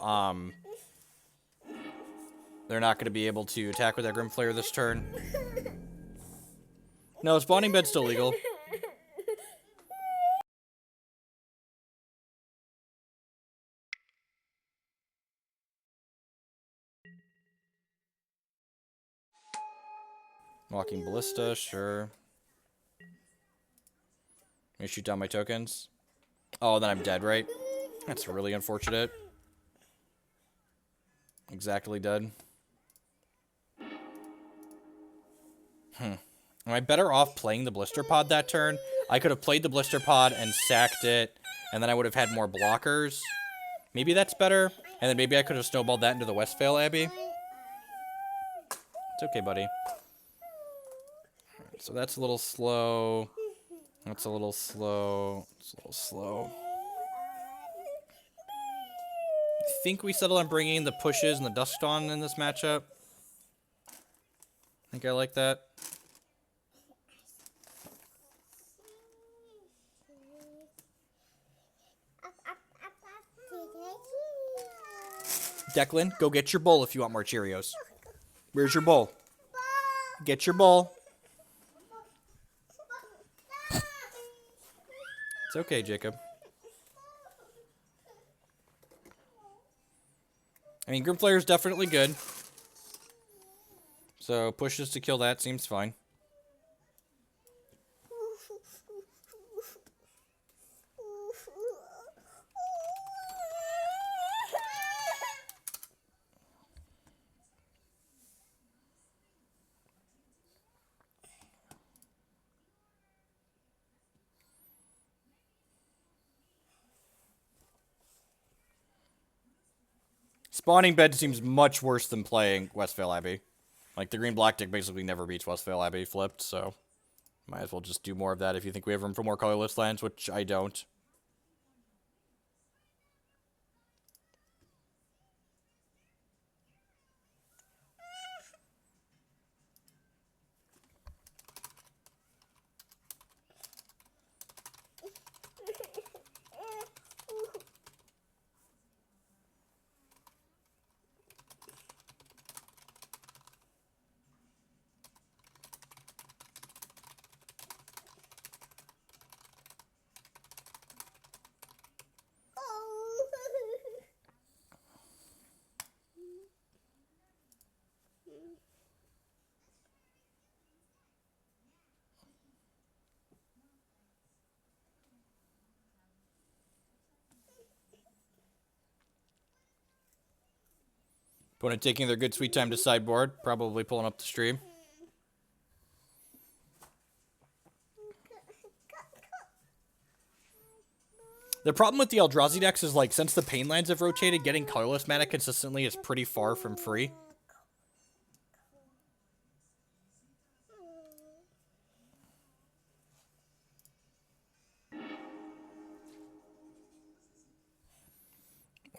they're not going to be able to attack with that Grimflayer this turn. No, spawning bed's still legal. Walking Ballista, sure. Let me shoot down my tokens. Oh, then I'm dead, right? That's really unfortunate. Exactly dead. Am I better off playing the Blisterpod that turn? I could have played the Blisterpod and sacked it, and then I would have had more blockers. Maybe that's better. And then maybe I could have snowballed that into the Westvale Abbey. It's okay, buddy. Right, so that's a little slow. That's a little slow. It's a little slow. I think we settle on bringing the pushes and the Dusk on in this matchup. I think I like that. Declan, go get your bowl if you want more Cheerios. Where's your bowl? Get your bowl. It's okay, Jacob. I mean, Grimflayer is definitely good. So, pushes to kill that seems fine. Spawning bed seems much worse than playing Westvale Abbey. Like, the green-black deck basically never beats Westvale Abbey flipped, so... Might as well just do more of that if you think we have room for more colorless lands, which I don't. Opponent taking their good sweet time to sideboard, probably pulling up the stream. The problem with the Eldrazi decks is, like, since the Pain lands have rotated, getting colorless mana consistently is pretty far from free. I'd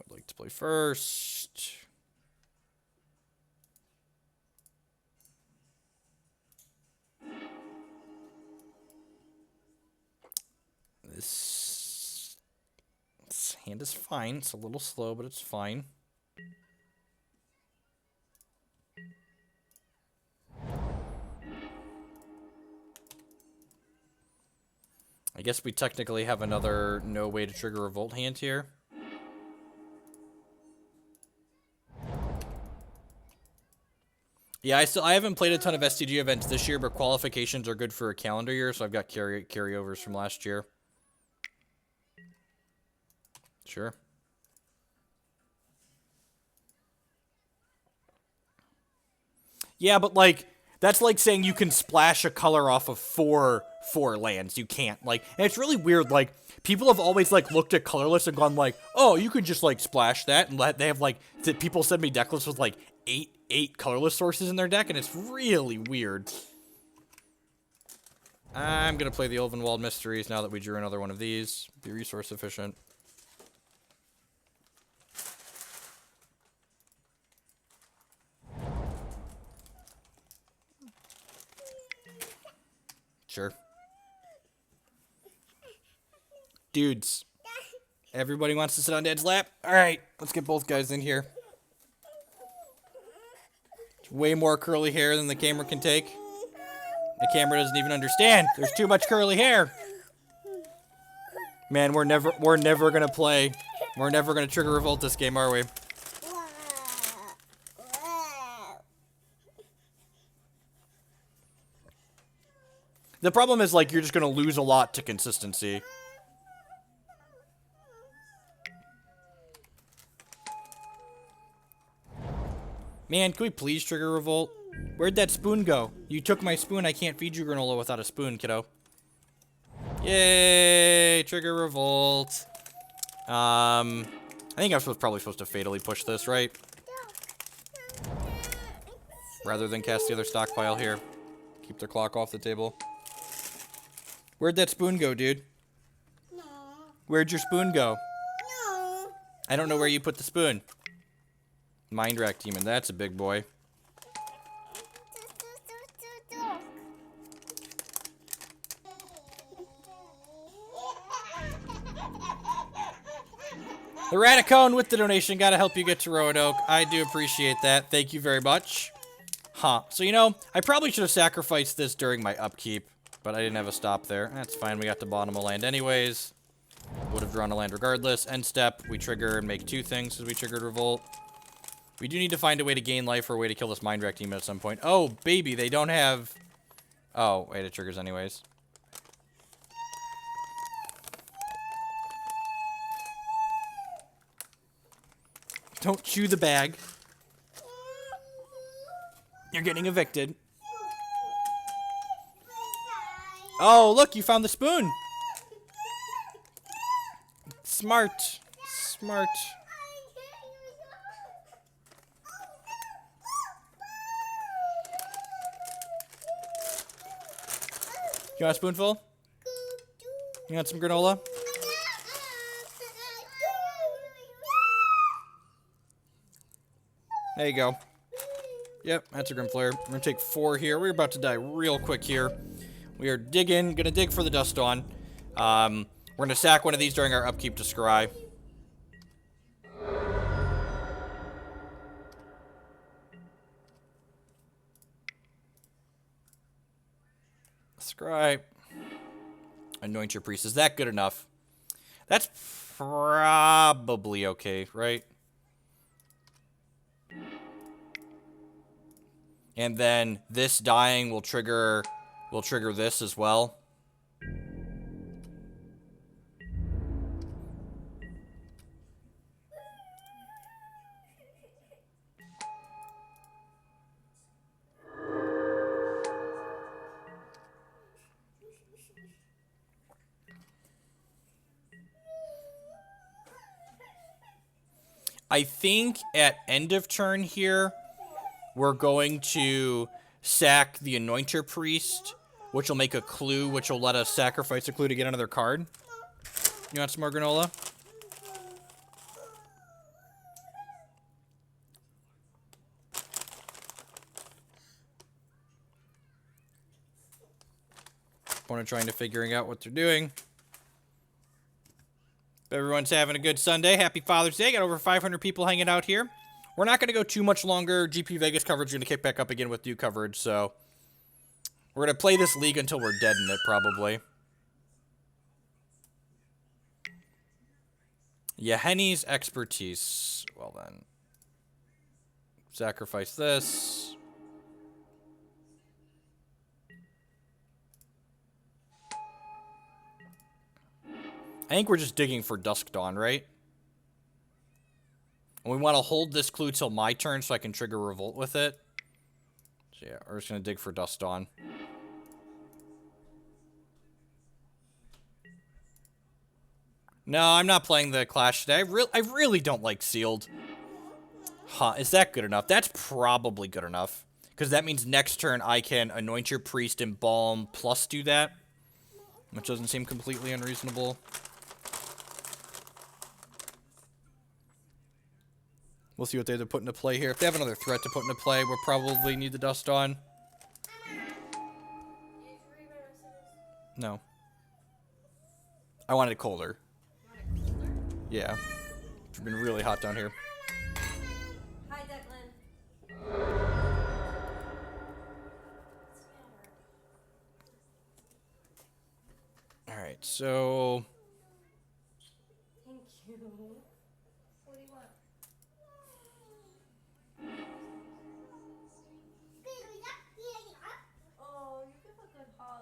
like to play first. This hand is fine. It's a little slow, but it's fine. I guess we technically have another no way to trigger Revolt hand here. Yeah, I haven't played a ton of STG events this year, but qualifications are good for a calendar year, so I've got carryovers from last year. Sure. Yeah, but, like, that's like saying you can splash a color off of four lands. You can't. Like, and it's really weird. Like, people have always, like, looked at colorless and gone, like, oh, you could just, like, splash that. And they have, like, people send me deck lists with, like, eight colorless sources in their deck, and it's really weird. I'm going to play the Ulvenwald Mysteries now that we drew another one of these. Be resource efficient. Sure. Dudes. Everybody wants to sit on Dad's lap? Alright, let's get both guys in here. It's way more curly hair than the camera can take. The camera doesn't even understand. There's too much curly hair. Man, we're never gonna play. We're never gonna trigger Revolt this game, are we? The problem is, like, you're just gonna lose a lot to consistency. Man, can we please trigger Revolt? Where'd that spoon go? You took my spoon. I can't feed you granola without a spoon, kiddo. Yay! Trigger Revolt. I think I'm probably supposed to fatally push this, right? Rather than cast the other stockpile here. Keep their clock off the table. Where'd that spoon go, dude? No. Where'd your spoon go? No. I don't know where you put the spoon. Mind Rack Demon, that's a big boy. The Radicone with the donation. Gotta help you get to Roanoke. I do appreciate that. Thank you very much. Huh. So, you know, I probably should have sacrificed this during my upkeep, but I didn't have a stop there. That's fine. We got to bottom a land anyways. Would have drawn a land regardless. End step, we trigger and make two things because we triggered Revolt. We do need to find a way to gain life or a way to kill this Mind Rack Demon at some point. Oh, baby, they don't have... Oh, wait, it triggers anyways. Don't chew the bag. You're getting evicted. Oh, look, you found the spoon. Smart. Smart. You want a spoonful? You want some granola? There you go. Yep, that's a Grim Flare. We're gonna take 4 here. We're about to die real quick here. We are gonna dig for the Dust Dawn. We're gonna sack one of these during our upkeep to scry. Scry. Anointer Priest. Is that good enough? That's probably okay, right? And then this dying will trigger this as well. I think at end of turn here, we're going to sack the Anointer Priest, which will make a clue, which will let us sacrifice a clue to get another card. You want some more granola? Opponent trying to figuring out what they're doing. Everyone's having a good Sunday. Happy Father's Day. Got over 500 people hanging out here. We're not going to go too much longer. GP Vegas coverage is going to kick back up again with new coverage, so we're going to play this league until we're dead in it, probably. Yahenni's Expertise. Well, then. Sacrifice this. I think we're just digging for Dusk Dawn, right? And we want to hold this clue till my turn so I can trigger Revolt with it. So yeah, we're just going to dig for Dusk Dawn. No, I'm not playing the Clash today. I really don't like Sealed. Huh, is that good enough? That's probably good enough. Because that means next turn I can Anoint Your Priest, Embalm, plus do that. Which doesn't seem completely unreasonable. We'll see what they have to put into play here. If they have another threat to put into play, we'll probably need the Dust Dawn. No. I wanted it colder. Yeah. It's been really hot down here. Hi, Declan. Alright, so... Thank you. What do you want? Oh, you give a good hug.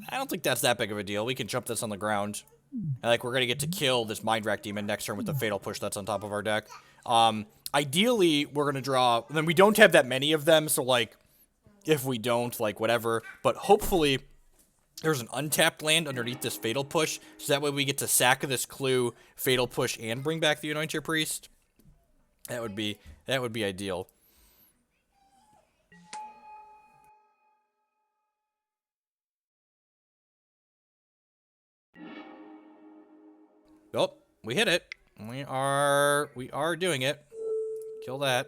I don't think that's that big of a deal. We can jump this on the ground. Like, we're going to get to kill this Mind Rack Demon next turn with the Fatal Push that's on top of our deck. Ideally, we're going to draw... Then we don't have that many of them, so, like, if we don't, like, whatever. But hopefully, there's an untapped land underneath this Fatal Push, so that way we get to sack this clue, Fatal Push, and bring back the Anointer Priest. That would be ideal. Oh, we hit it. We are doing it. Kill that.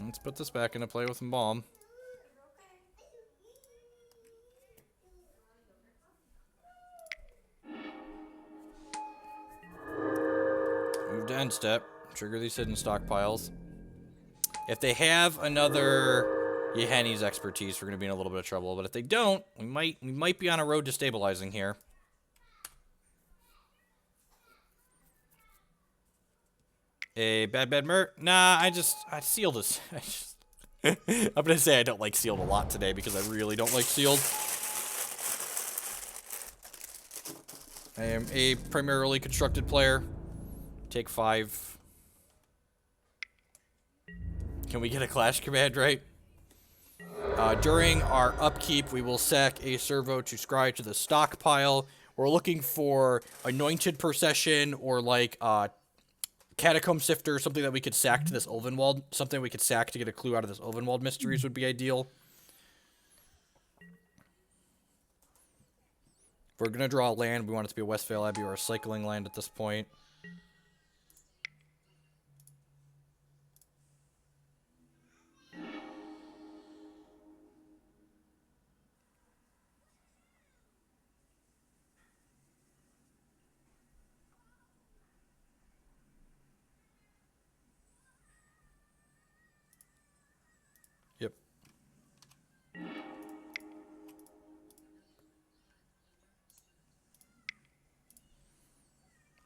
Let's put this back into play with some bomb. Move to end step. Trigger these hidden stockpiles. If they have another Yahenni's Expertise, we're going to be in a little bit of trouble. But if they don't, we might be on a road to stabilizing here. A bad Nah, I Sealed is... I'm going to say I don't like Sealed a lot today because I really don't like Sealed. I am a primarily constructed player. Take 5. Can we get a Clash command, right? During our upkeep, we will sack a servo to scry to the stockpile. We're looking for Anointed Procession or like Catacomb Sifter, something that we could sack to this Ulvenwald, something we could sack to get a clue out of this Ulvenwald Mysteries would be ideal. If we're going to draw a land, we want it to be a Westvale Abbey or a cycling land at this point. Yep.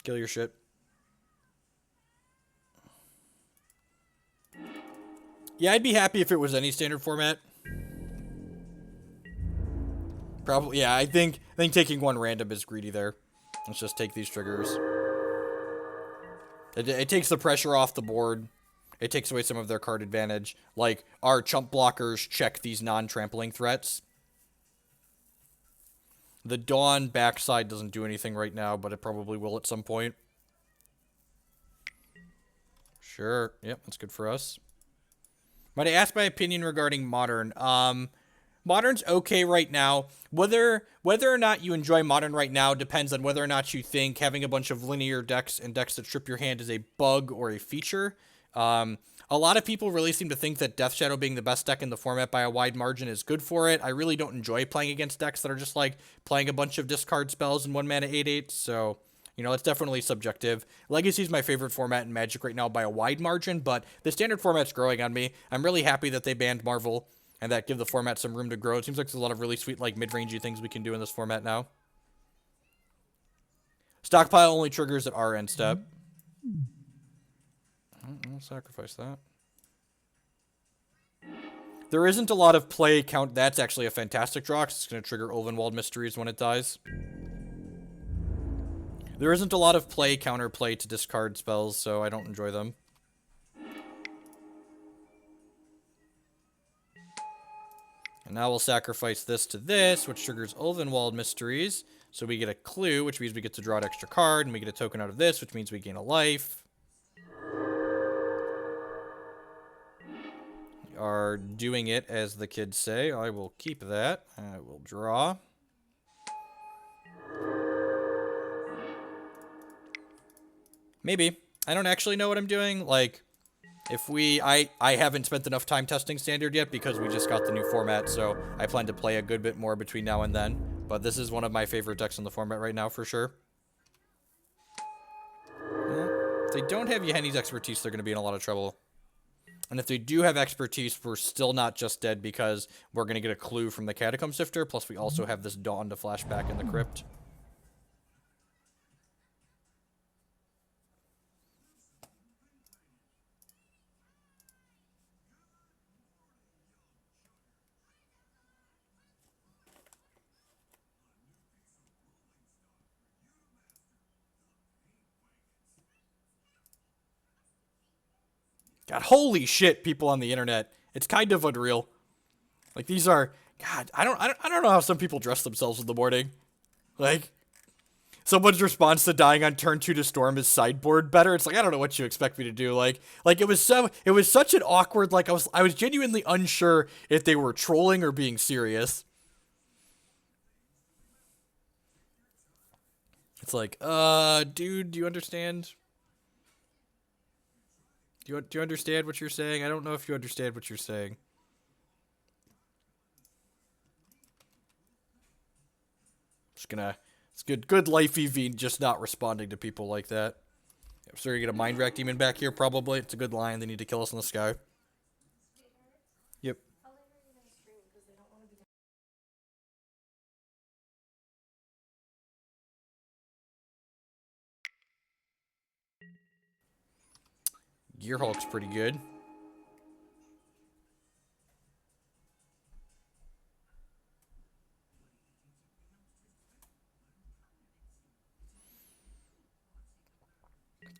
Kill your shit. Yeah, I'd be happy if it was any standard format. Probably, yeah, I think taking one random is greedy there. Let's just take these triggers. It takes the pressure off the board. It takes away some of their card advantage. Like, our chump blockers check these non-trampling threats. The Dawn backside doesn't do anything right now, but it probably will at some point. Sure, yep, that's good for us. Might I ask my opinion regarding Modern? Modern's okay right now. Whether or not you enjoy Modern right now depends on whether or not you think having a bunch of linear decks and decks that strip your hand is a bug or a feature. A lot of people really seem to think that Death Shadow being the best deck in the format by a wide margin is good for it. I really don't enjoy playing against decks that are just like playing a bunch of discard spells in 1 mana 8/8, so you know, it's definitely subjective. Legacy is my favorite format in Magic right now by a wide margin, but the standard format's growing on me. I'm really happy that they banned Marvel and that give the format some room to grow. It seems like there's a lot of really sweet, like, mid-rangey things we can do in this format now. Stockpile only triggers at our end step. I'll sacrifice that. There isn't a lot of play count. That's actually a fantastic draw, because it's going to trigger Ulvenwald Mysteries when it dies. There isn't a lot of play counterplay to discard spells, so I don't enjoy them. And now we'll sacrifice this to this, which triggers Ulvenwald Mysteries. So we get a clue, which means we get to draw an extra card, and we get a token out of this, which means we gain a life. We are doing it, as the kids say. I will keep that. I will draw. Maybe. I don't actually know what I'm doing. Like, if I haven't spent enough time testing Standard yet because we just got the new format, so I plan to play a good bit more between now and then. But this is one of my favorite decks in the format right now, for sure. If they don't have Yahenni's expertise, they're going to be in a lot of trouble. And if they do have expertise, we're still not just dead because we're going to get a clue from the Catacomb Sifter, plus we also have this Dawn to flash back in the Crypt. God, holy shit, people on the internet. It's kind of unreal. Like, these are... God, I don't know how some people dress themselves in the morning. Like, someone's response to dying on turn 2 to Storm is sideboard better. It's like, I don't know what you expect me to do. Like it was such an awkward, like, I was genuinely unsure if they were trolling or being serious. It's like, dude, do you understand? Do you understand what you're saying? I don't know if you understand what you're saying. Just gonna... It's good life EV just not responding to people like that. I'm sure you get a Mind Rack Demon back here, probably. It's a good line. They need to kill us in the sky. Yep. Gearhulk's pretty good.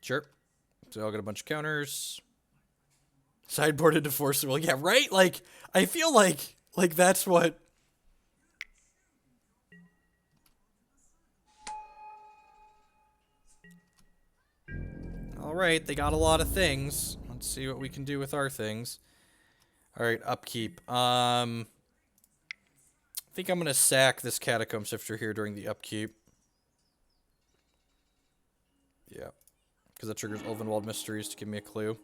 Sure. So I'll get a bunch of counters. Sideboarded to force. Well, yeah, right? Like, I feel like that's what... Alright, they got a lot of things. Let's see what we can do with our things. Alright, upkeep. I think I'm going to sack this Catacomb Sifter here during the upkeep. Yeah. Because that triggers Ulvenwald Mysteries to give me a clue.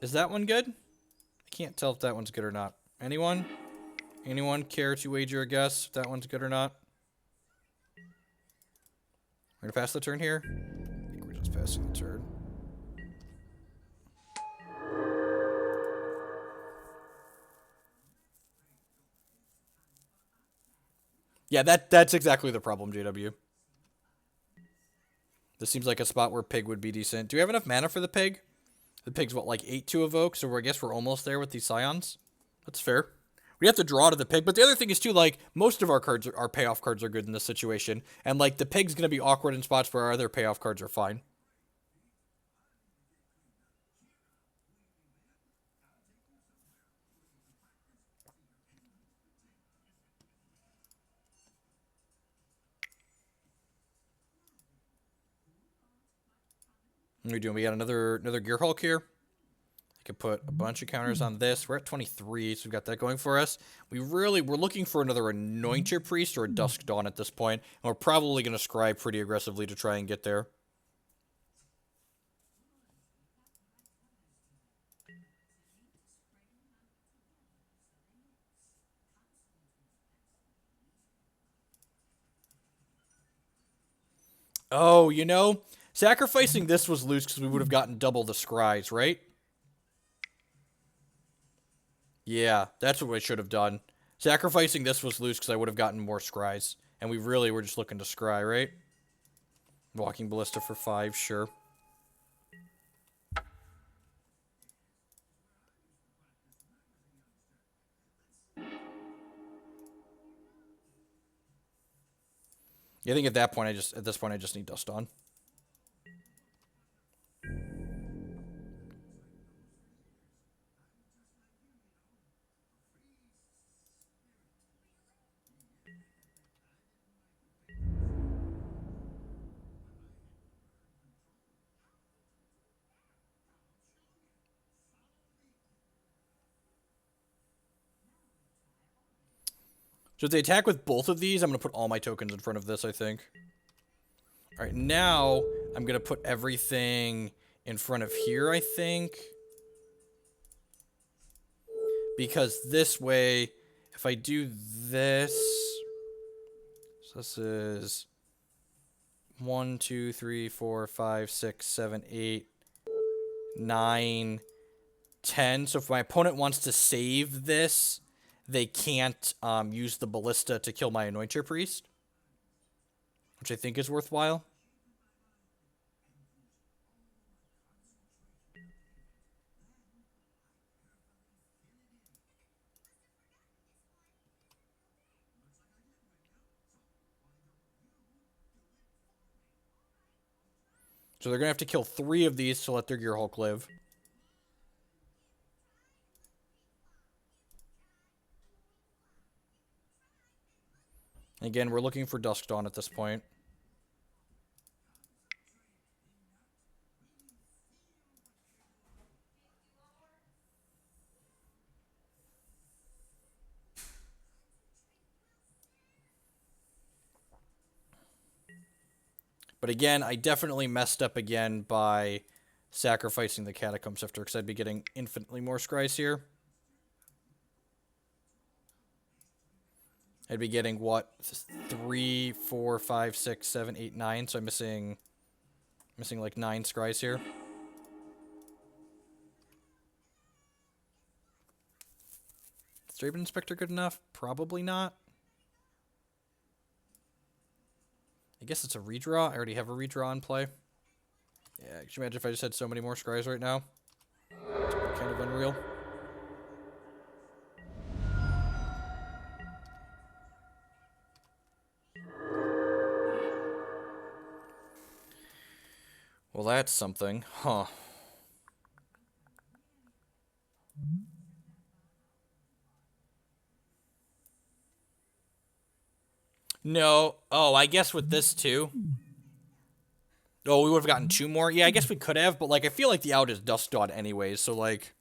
Is that one good? I can't tell if that one's good or not. Anyone? Anyone care to wager a guess if that one's good or not? We're going to pass the turn here? I think we're just passing the turn. Yeah, that's exactly the problem, JW. This seems like a spot where Pig would be decent. Do we have enough mana for the Pig? The Pig's, what, like 8 to evoke? So I guess we're almost there with these Scions. That's fair. We have to draw to the Pig. But the other thing is, too, like, most of our cards, our payoff cards are good in this situation. And, like, the Pig's going to be awkward in spots where our other payoff cards are fine. What are we doing? We got another Gear Hulk here. I could put a bunch of counters on this. We're at 23, so we've got that going for us. We're looking for another Anointer Priest or a Dusk Dawn at this point, and we're probably going to scry pretty aggressively to try and get there. Oh, you know, sacrificing this was loose because we would have gotten double the scries, right? Yeah, that's what we should have done. Sacrificing this was loose because I would have gotten more scries. And we really were just looking to scry, right? Walking Ballista for 5, sure. Yeah, I think at this point I just need Dust on. So if they attack with both of these, I'm going to put all my tokens in front of this, I think. Alright, now I'm going to put everything in front of here, I think. Because this way, if I do this... So this is 1, 2, 3, 4, 5, 6, 7, 8, 9, 10. So if my opponent wants to save this, they can't use the Ballista to kill my Anointer Priest, which I think is worthwhile. So they're going to have to kill 3 of these to let their Gear Hulk live. Again, we're looking for Dusk Dawn at this point. But again, I definitely messed up again by sacrificing the Catacomb Sifter because I'd be getting infinitely more scries here. I'd be getting, what, 3, 4, 5, 6, 7, 8, 9. So I'm missing like 9 scries here. Is Thraben Inspector good enough? Probably not. I guess it's a redraw. I already have a redraw in play. Yeah, could you imagine if I just had so many more scries right now? It's kind of unreal. Well, that's something. Huh. No. Oh, I guess with this too. Oh, we would have gotten 2 more? Yeah, I guess we could have, but, like, I feel like the out is Dusk Dawn anyways, so, like...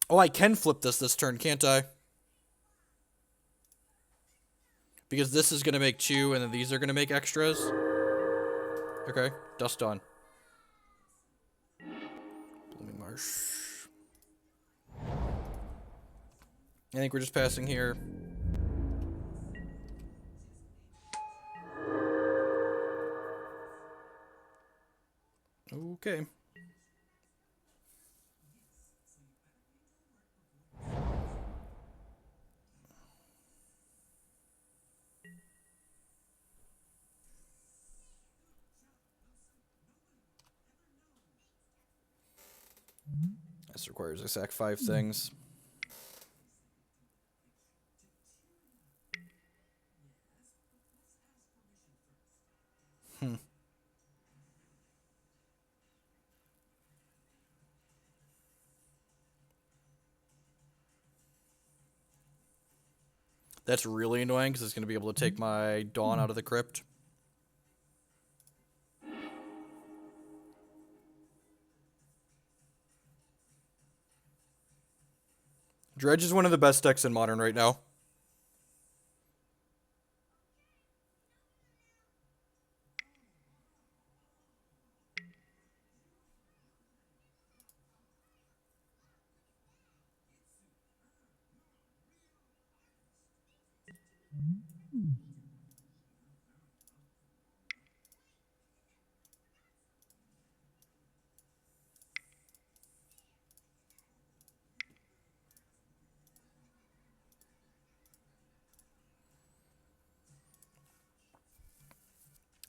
Oh, I can flip this turn, can't I? Because this is going to make 2, and then these are going to make extras. Okay, Dusk Dawn. Blooming Marsh. I think we're just passing here. Okay. This requires I sack 5 things. That's really annoying because it's going to be able to take my Dawn out of the crypt. Dredge is one of the best decks in Modern right now.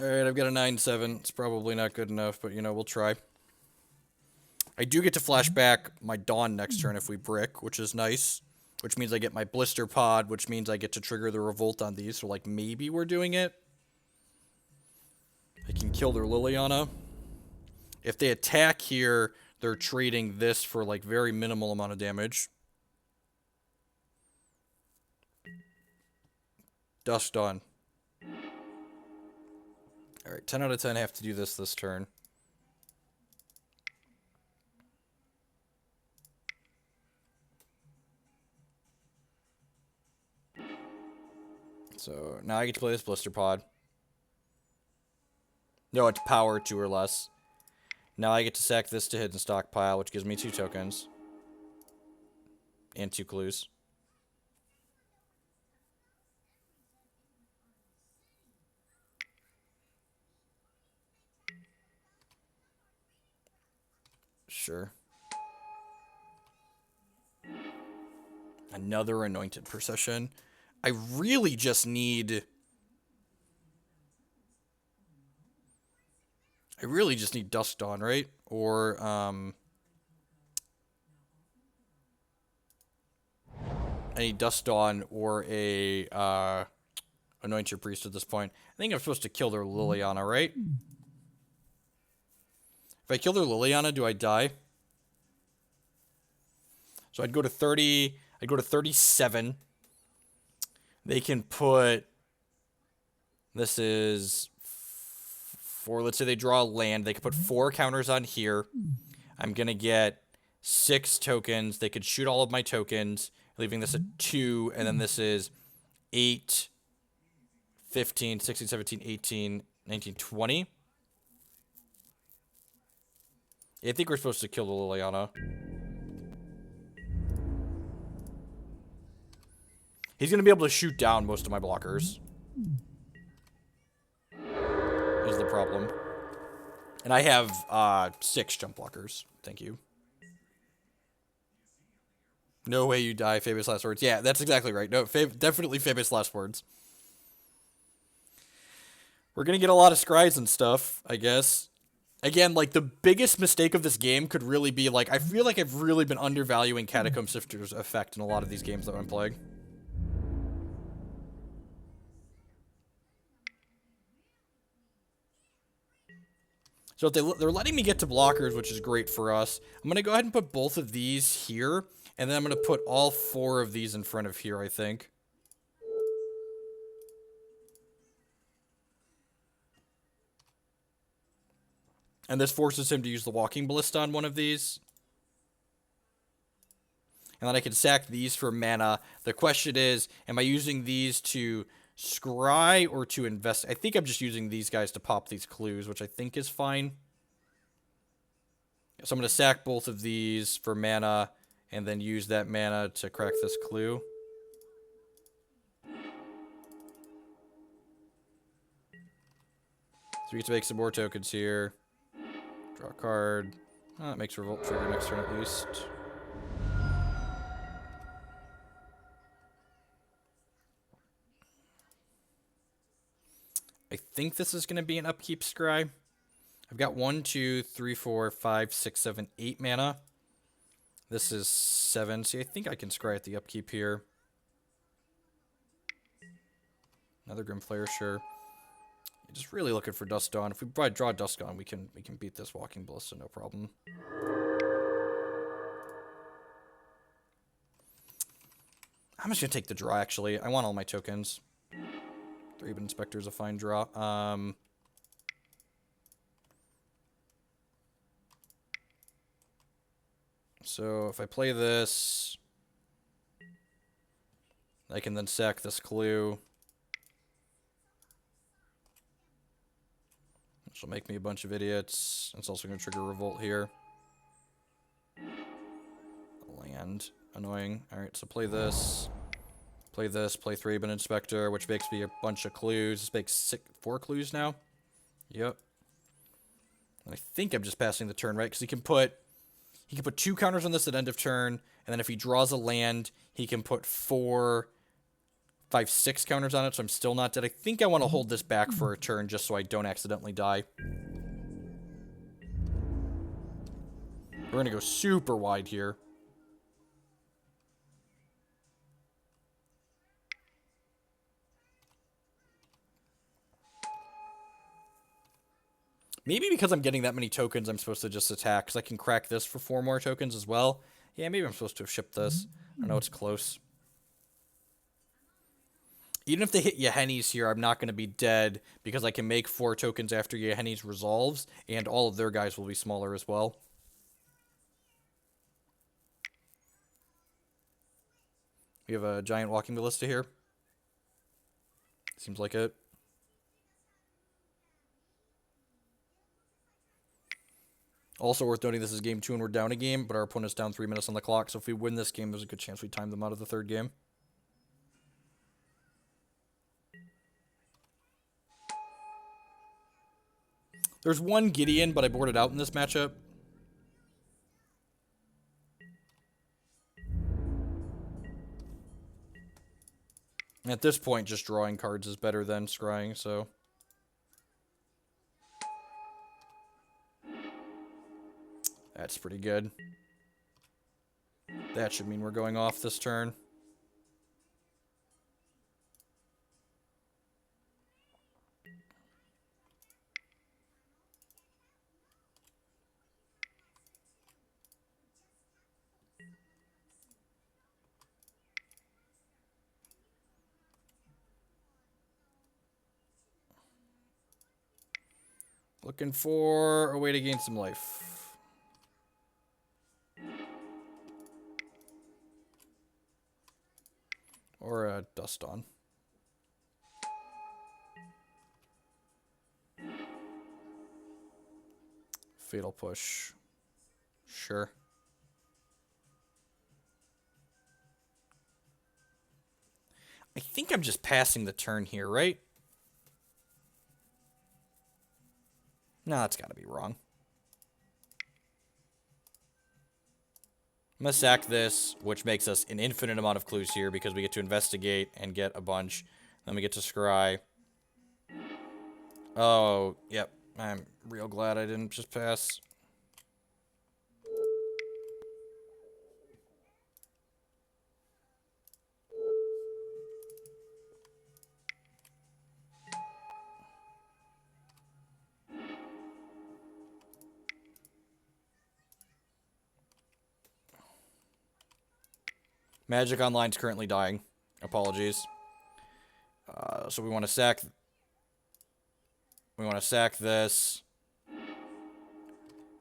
Alright, I've got a 9-7. It's probably not good enough, but, you know, we'll try. I do get to flash back my Dawn next turn if we brick, which is nice. Which means I get my Blisterpod, which means I get to trigger the Revolt on these, so, like, maybe we're doing it. I can kill their Liliana. If they attack here, they're trading this for, like, very minimal amount of damage. Dusk Dawn. Alright, 10 out of 10 have to do this turn. So, now I get to play this Blisterpod. No, it's power 2 or less. Now I get to sack this to Hidden Stockpile, which gives me 2 tokens. And 2 clues. Sure. Another Anointed Procession. I really just need... Dusk Dawn, right? Or, I need Dusk Dawn or a, Anointer Priest at this point. I think I'm supposed to kill their Liliana, right? If I kill their Liliana, do I die? So I'd go to 30... I'd go to 37. They can put... This is... 4... Let's say they draw a land. They could put 4 counters on here. I'm going to get 6 tokens. They could shoot all of my tokens, leaving this at 2. And then this is 8, 15, 16, 17, 18, 19, 20. I think we're supposed to kill the Liliana. He's going to be able to shoot down most of my blockers. Is the problem. And I have 6 jump blockers. Thank you. No way you die, famous last words. Yeah, that's exactly right. No, definitely famous last words. We're going to get a lot of scries and stuff, I guess. Again, like, the biggest mistake of this game could really be, like, I feel like I've really been undervaluing Catacomb Sifter's effect in a lot of these games that I'm playing. So if they're letting me get to blockers, which is great for us. I'm going to go ahead and put both of these here. And then I'm going to put all 4 of these in front of here, I think. And this forces him to use the Walking Ballista on one of these. And then I can sack these for mana. The question is, am I using these to scry or to invest? I think I'm just using these guys to pop these clues, which I think is fine. So I'm going to sack both of these for mana, and then use that mana to crack this clue. So we get to make some more tokens here. Draw a card. That makes Revolt trigger next turn at least. I think this is going to be an upkeep scry. I've got 1, 2, 3, 4, 5, 6, 7, 8 mana. This is 7. See, I think I can scry at the upkeep here. Another Grim Flare, sure. Just really looking for Dusk Dawn. If we draw Dusk Dawn, we can beat this Walking Ballista, no problem. I'm just gonna take the draw. Actually, I want all my tokens. Thraben Inspector is a fine draw. So if I play this, I can then sack this clue. Which will make me a bunch of idiots. It's also going to trigger Revolt here. Land. Annoying. Alright, so play this. Play this. Play Thraben Inspector, which makes me a bunch of clues. This makes 4 clues now. Yep. And I think I'm just passing the turn, right? Because he can put 2 counters on this at end of turn, and then if he draws a land, he can put 4, 5, 6 counters on it, so I'm still not dead. I think I want to hold this back for a turn just so I don't accidentally die. We're going to go super wide here. Maybe because I'm getting that many tokens, I'm supposed to just attack, because I can crack this for 4 more tokens as well. Yeah, maybe I'm supposed to have shipped this. I know it's close. Even if they hit Yahenni's here, I'm not going to be dead, because I can make 4 tokens after Yahenni's resolves, and all of their guys will be smaller as well. We have a giant Walking Ballista here. Seems like it. Also worth noting, this is game 2 and we're down a game, but our opponent's down 3 minutes on the clock, so if we win this game, there's a good chance we time them out of the 3rd game. There's one Gideon, but I boarded out in this matchup. At this point, just drawing cards is better than scrying, so... That's pretty good. That should mean we're going off this turn. Looking for a way to gain some life. Or a Dusk Dawn. Fatal Push. Sure. I think I'm just passing the turn here, right? No, that's gotta be wrong. I'm gonna sack this, which makes us an infinite amount of clues here because we get to investigate and get a bunch. Then we get to scry. Oh, yep. I'm real glad I didn't just pass. Magic Online's currently dying. Apologies. So we want to sack... We want to sack this.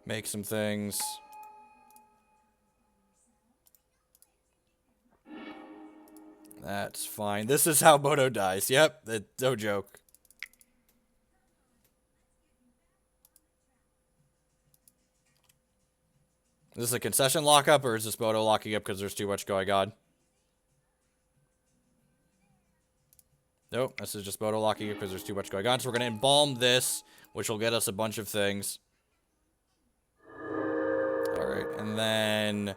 Make some things. That's fine. This is how Moto dies. Yep, no joke. Is this a concession lockup, or is this Moto locking up because there's too much going on? Nope, this is just Moto locking up because there's too much going on. So we're going to embalm this, which will get us a bunch of things. Alright, and then...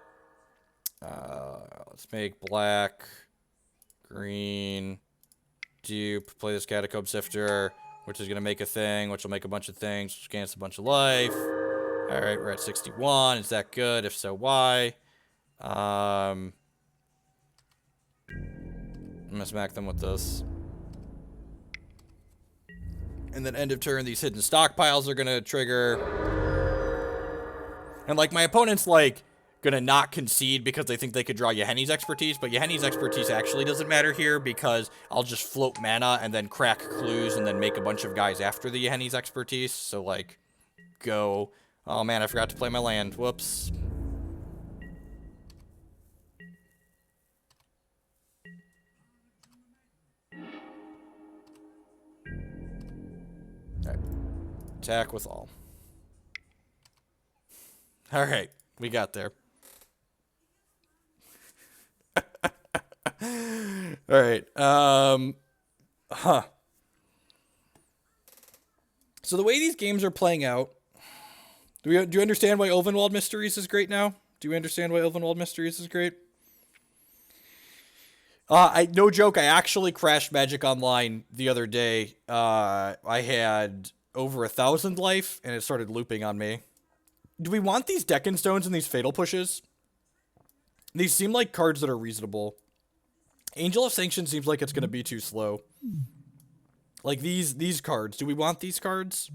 let's make black, green, dupe, play this Catacomb Sifter, which is going to make a thing, which will make a bunch of things, which gains a bunch of life. Alright, we're at 61. Is that good? If so, why? I'm going to smack them with this. And then end of turn, these hidden stockpiles are going to trigger. And, like, my opponent's, like, going to not concede because they think they could draw Yahenni's expertise. But Yahenni's expertise actually doesn't matter here because I'll just float mana and then crack clues and then make a bunch of guys after the Yahenni's expertise. So, like, go. Oh, man, I forgot to play my land. Whoops. Alright. Attack with all. Alright. We got there. Alright. So the way these games are playing out... Do you understand why Ulvenwald Mysteries is great now? Do you understand why Ulvenwald Mysteries is great? No joke, I actually crashed Magic Online the other day. I had over 1,000 life, and it started looping on me. Do we want these Deccan Stones and these Fatal Pushes? These seem like cards that are reasonable. Angel of Sanctions seems like it's going to be too slow. Like, these cards. Do we want these cards?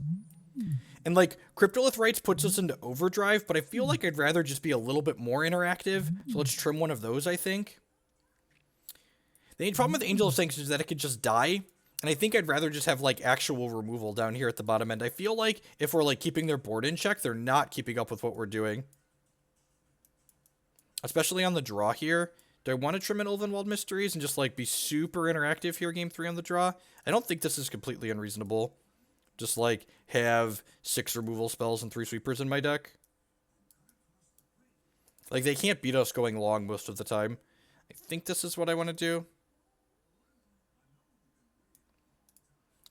And, like, Cryptolith Rites puts us into overdrive, but I feel like I'd rather just be a little bit more interactive. So let's trim one of those, I think. The problem with Angel of Sanctions is that it could just die. And I think I'd rather just have, like, actual removal down here at the bottom end. I feel like if we're, like, keeping their board in check, they're not keeping up with what we're doing. Especially on the draw here. Do I want to trim in Ulvenwald Mysteries and just, like, be super interactive here game 3 on the draw? I don't think this is completely unreasonable. Just, like, have 6 removal spells and 3 sweepers in my deck. Like, they can't beat us going long most of the time. I think this is what I want to do.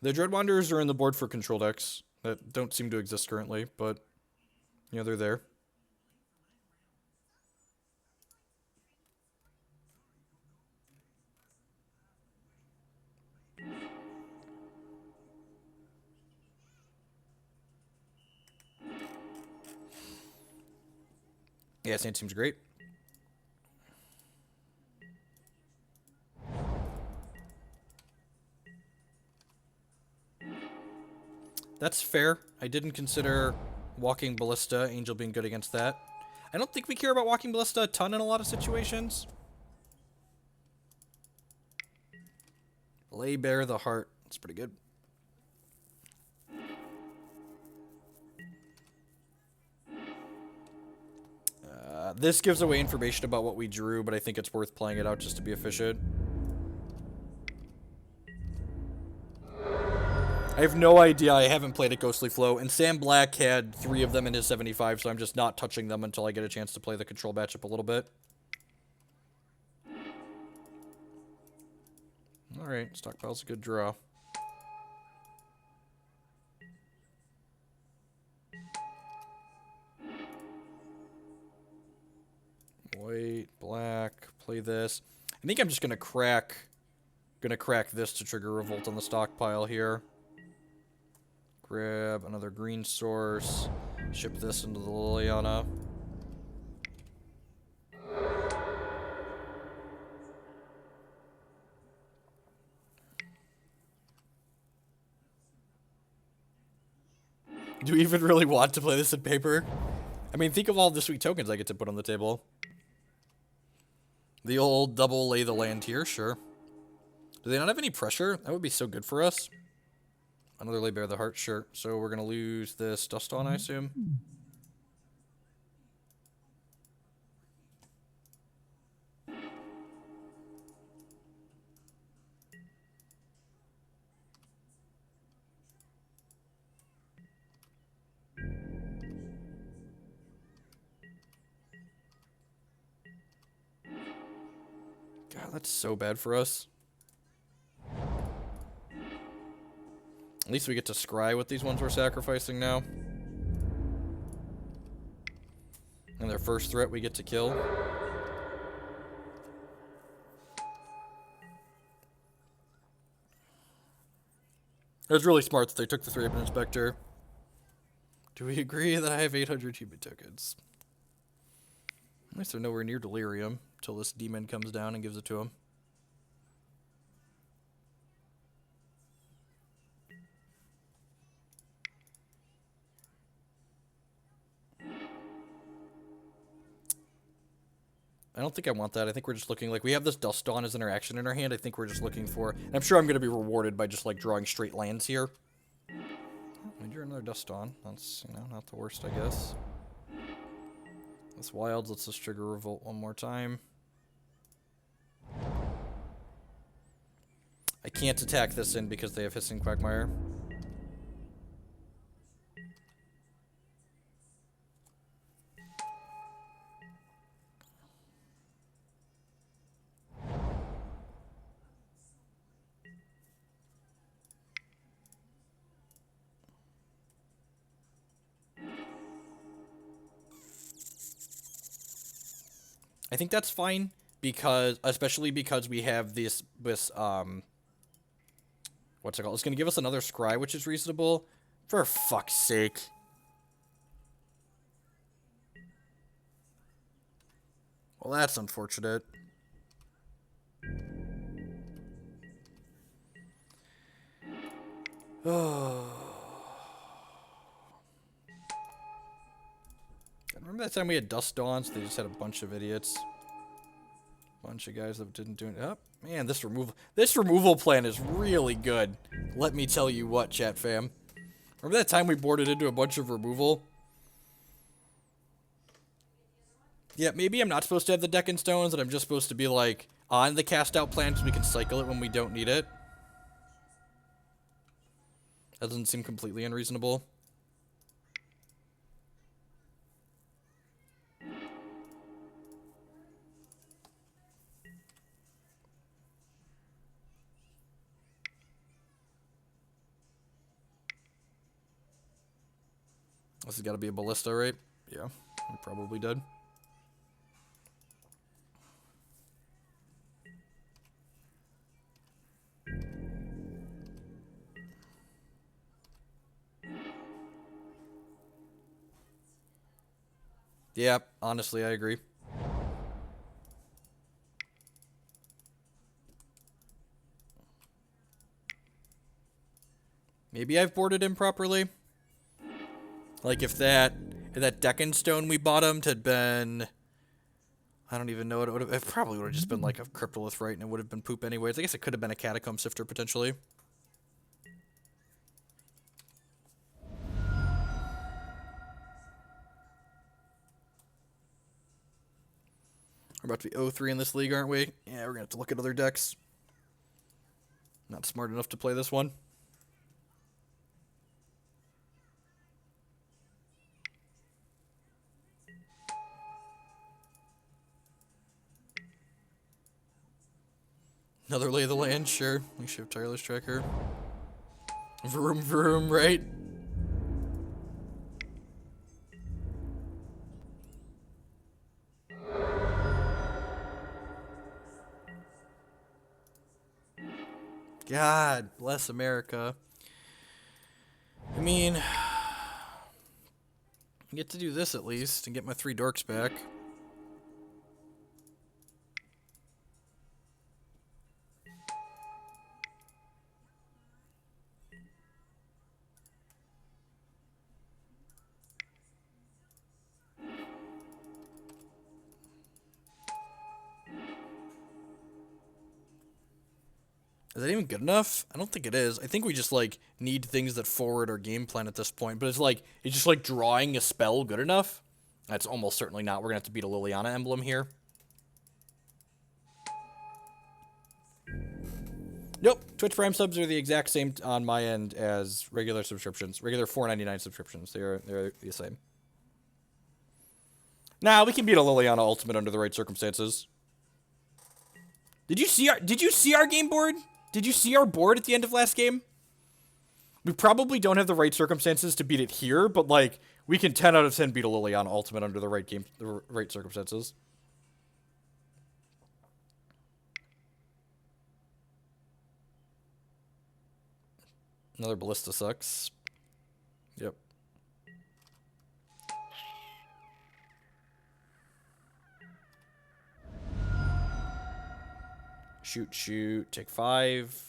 The Dread Wanderers are in the board for control decks that don't seem to exist currently, but, you know, they're there. Yeah, Sand seems great. That's fair. I didn't consider Walking Ballista, Angel being good against that. I don't think we care about Walking Ballista a ton in a lot of situations. Lay bare the heart. That's pretty good. This gives away information about what we drew, but I think it's worth playing it out just to be efficient. I have no idea. I haven't played at Ghostly Flow, and Sam Black had 3 of them in his 75, so I'm just not touching them until I get a chance to play the control matchup a little bit. Alright, Stockpile's a good draw. White, black, play this. I think I'm just gonna crack this to trigger Revolt on the stockpile here. Grab another green source. Ship this into the Liliana. Do we even really want to play this in paper? I mean, think of all the sweet tokens I get to put on the table. The old double lay the land here, sure. Do they not have any pressure? That would be so good for us. Another lay bare the heart, sure. So we're going to lose this Dust on, I assume. God, that's so bad for us. At least we get to scry what these ones we're sacrificing now. And their first threat we get to kill. It was really smart that they took the Thraben Inspector. Do we agree that I have 800 human tokens? At least they're nowhere near delirium until this demon comes down and gives it to him. I don't think I want that. I think we're just looking like we have this Dust Dawn as interaction in our hand. I think we're just looking for, and I'm sure I'm going to be rewarded by just like drawing straight lands here. Oh, you're another Dust Dawn. That's, you know, not the worst, I guess. This Wilds lets us trigger Revolt one more time. I can't attack this in because they have Hissing Quagmire. I think that's fine because, especially because we have this what's it called? It's going to give us another scry, which is reasonable. For fuck's sake. Well, that's unfortunate. Oh. Remember that time we had Dust Dawns? They just had a bunch of idiots. Bunch of guys that didn't do it. Oh, man, this removal plan is really good. Let me tell you what, chat fam. Remember that time we boarded into a bunch of removal? Yeah, maybe I'm not supposed to have the Deccan Stones, and I'm just supposed to be, like, on the cast out plan so we can cycle it when we don't need it. That doesn't seem completely unreasonable. This has got to be a ballista, right? Yeah, we probably did. Yeah, honestly, I agree. Maybe I've boarded improperly. Like if that Deccan Stone we bottomed had been, I don't even know what it would have. It probably would have just been like a Cryptolith Rite, and it would have been poop anyways. I guess it could have been a Catacomb Sifter potentially. We're about to be 0-3 in this league, aren't we? Yeah, we're gonna have to look at other decks. Not smart enough to play this one. Another lay of the land, sure. We should have Tireless Tracker. Vroom vroom, right? God bless America. I mean, I get to do this at least and get my 3 dorks back. Is that even good enough? I don't think it is. I think we just, like, need things that forward our game plan at this point. But it's just, like, drawing a spell good enough? That's almost certainly not. We're going to have to beat a Liliana emblem here. Nope. Twitch Prime subs are the exact same on my end as regular subscriptions. Regular $4.99 subscriptions. They're the same. Nah, we can beat a Liliana Ultimate under the right circumstances. Did you see our game board? Did you see our board at the end of last game? We probably don't have the right circumstances to beat it here, but, like, we can 10 out of 10 beat a Liliana Ultimate under the right circumstances. Another Ballista sucks. Yep. Shoot. Take 5.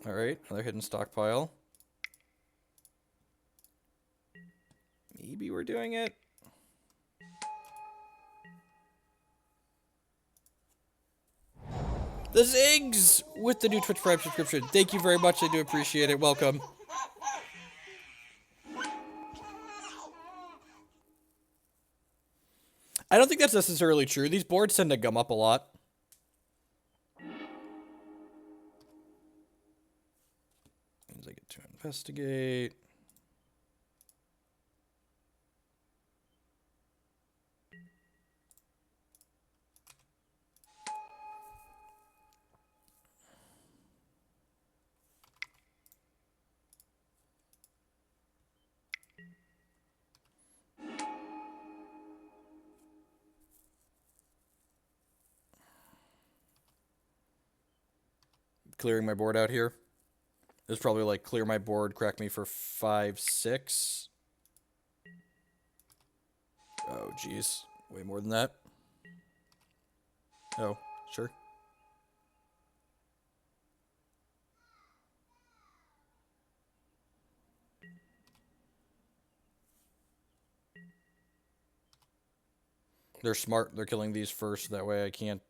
Alright, another hidden stockpile. Maybe we're doing it. The Ziggs with the new Twitch Prime subscription. Thank you very much. I do appreciate it. Welcome. I don't think that's necessarily true. These boards tend to gum up a lot. Means I get to investigate. Clearing my board out here. There's probably like clear my board, crack me for 5, 6. Oh, jeez. Way more than that. Oh, sure. They're smart. They're killing these first. That way I can't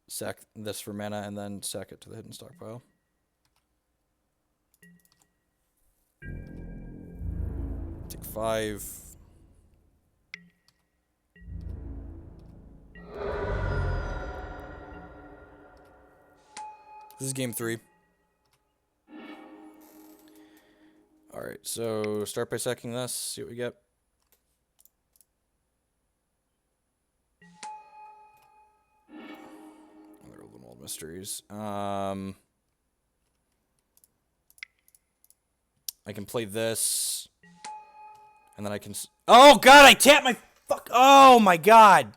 sack this for mana and then sack it to the hidden stockpile. Take 5. This is game 3. Alright, so start by sacking this, see what we get. Another Ulvenwald Mysteries. I can play this. And then I can... Oh, God, I tapped my... Fuck. Oh, my God.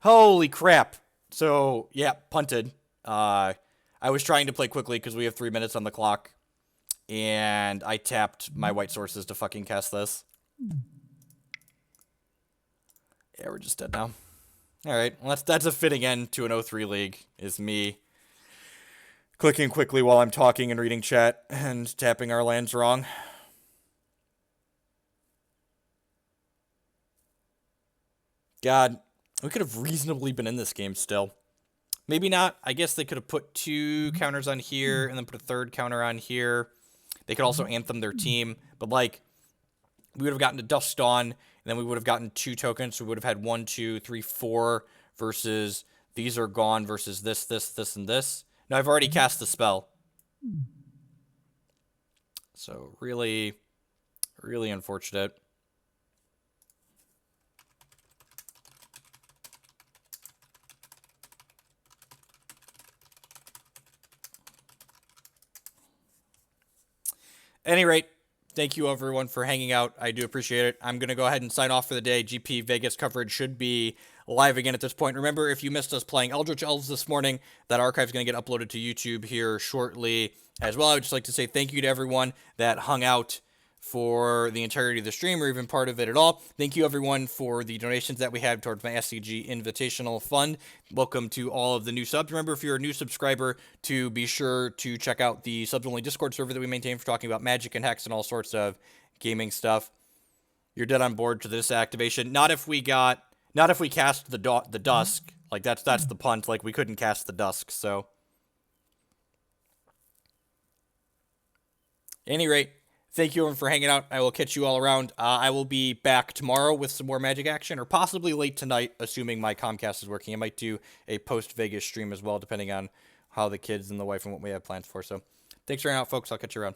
Holy crap. So, yeah, punted. I was trying to play quickly because we have 3 minutes on the clock. And I tapped my white sources to fucking cast this. Yeah, we're just dead now. Alright, well, that's a fitting end to an 0-3 league, is me clicking quickly while I'm talking and reading chat and tapping our lands wrong. God, we could have reasonably been in this game still. Maybe not. I guess they could have put 2 counters on here and then put a 3rd counter on here. They could also anthem their team. But, like, we would have gotten to Dusk Dawn, and then we would have gotten 2 tokens. So we would have had 1, 2, 3, 4 versus these are gone versus this, and this. No, I've already cast the spell. So, really, really unfortunate. At any rate, thank you everyone for hanging out. I do appreciate it. I'm going to go ahead and sign off for the day. GP Vegas coverage should be live again at this point. Remember, if you missed us playing Eldritch Elves this morning, that archive is going to get uploaded to YouTube here shortly as well. I would just like to say thank you to everyone that hung out for the entirety of the stream or even part of it at all. Thank you everyone for the donations that we had towards my SCG Invitational Fund. Welcome to all of the new subs. Remember, if you're a new subscriber, to be sure to check out the subs-only Discord server that we maintain for talking about magic and hex and all sorts of gaming stuff. You're dead on board to this activation. Not if we cast the Dusk. Like, that's the punt. Like, we couldn't cast the Dusk, so. At any rate, thank you everyone for hanging out. I will catch you all around. I will be back tomorrow with some more magic action, or possibly late tonight, assuming my Comcast is working. I might do a post-Vegas stream as well, depending on how the kids and the wife and what we have plans for. So, thanks for hanging out, folks. I'll catch you around.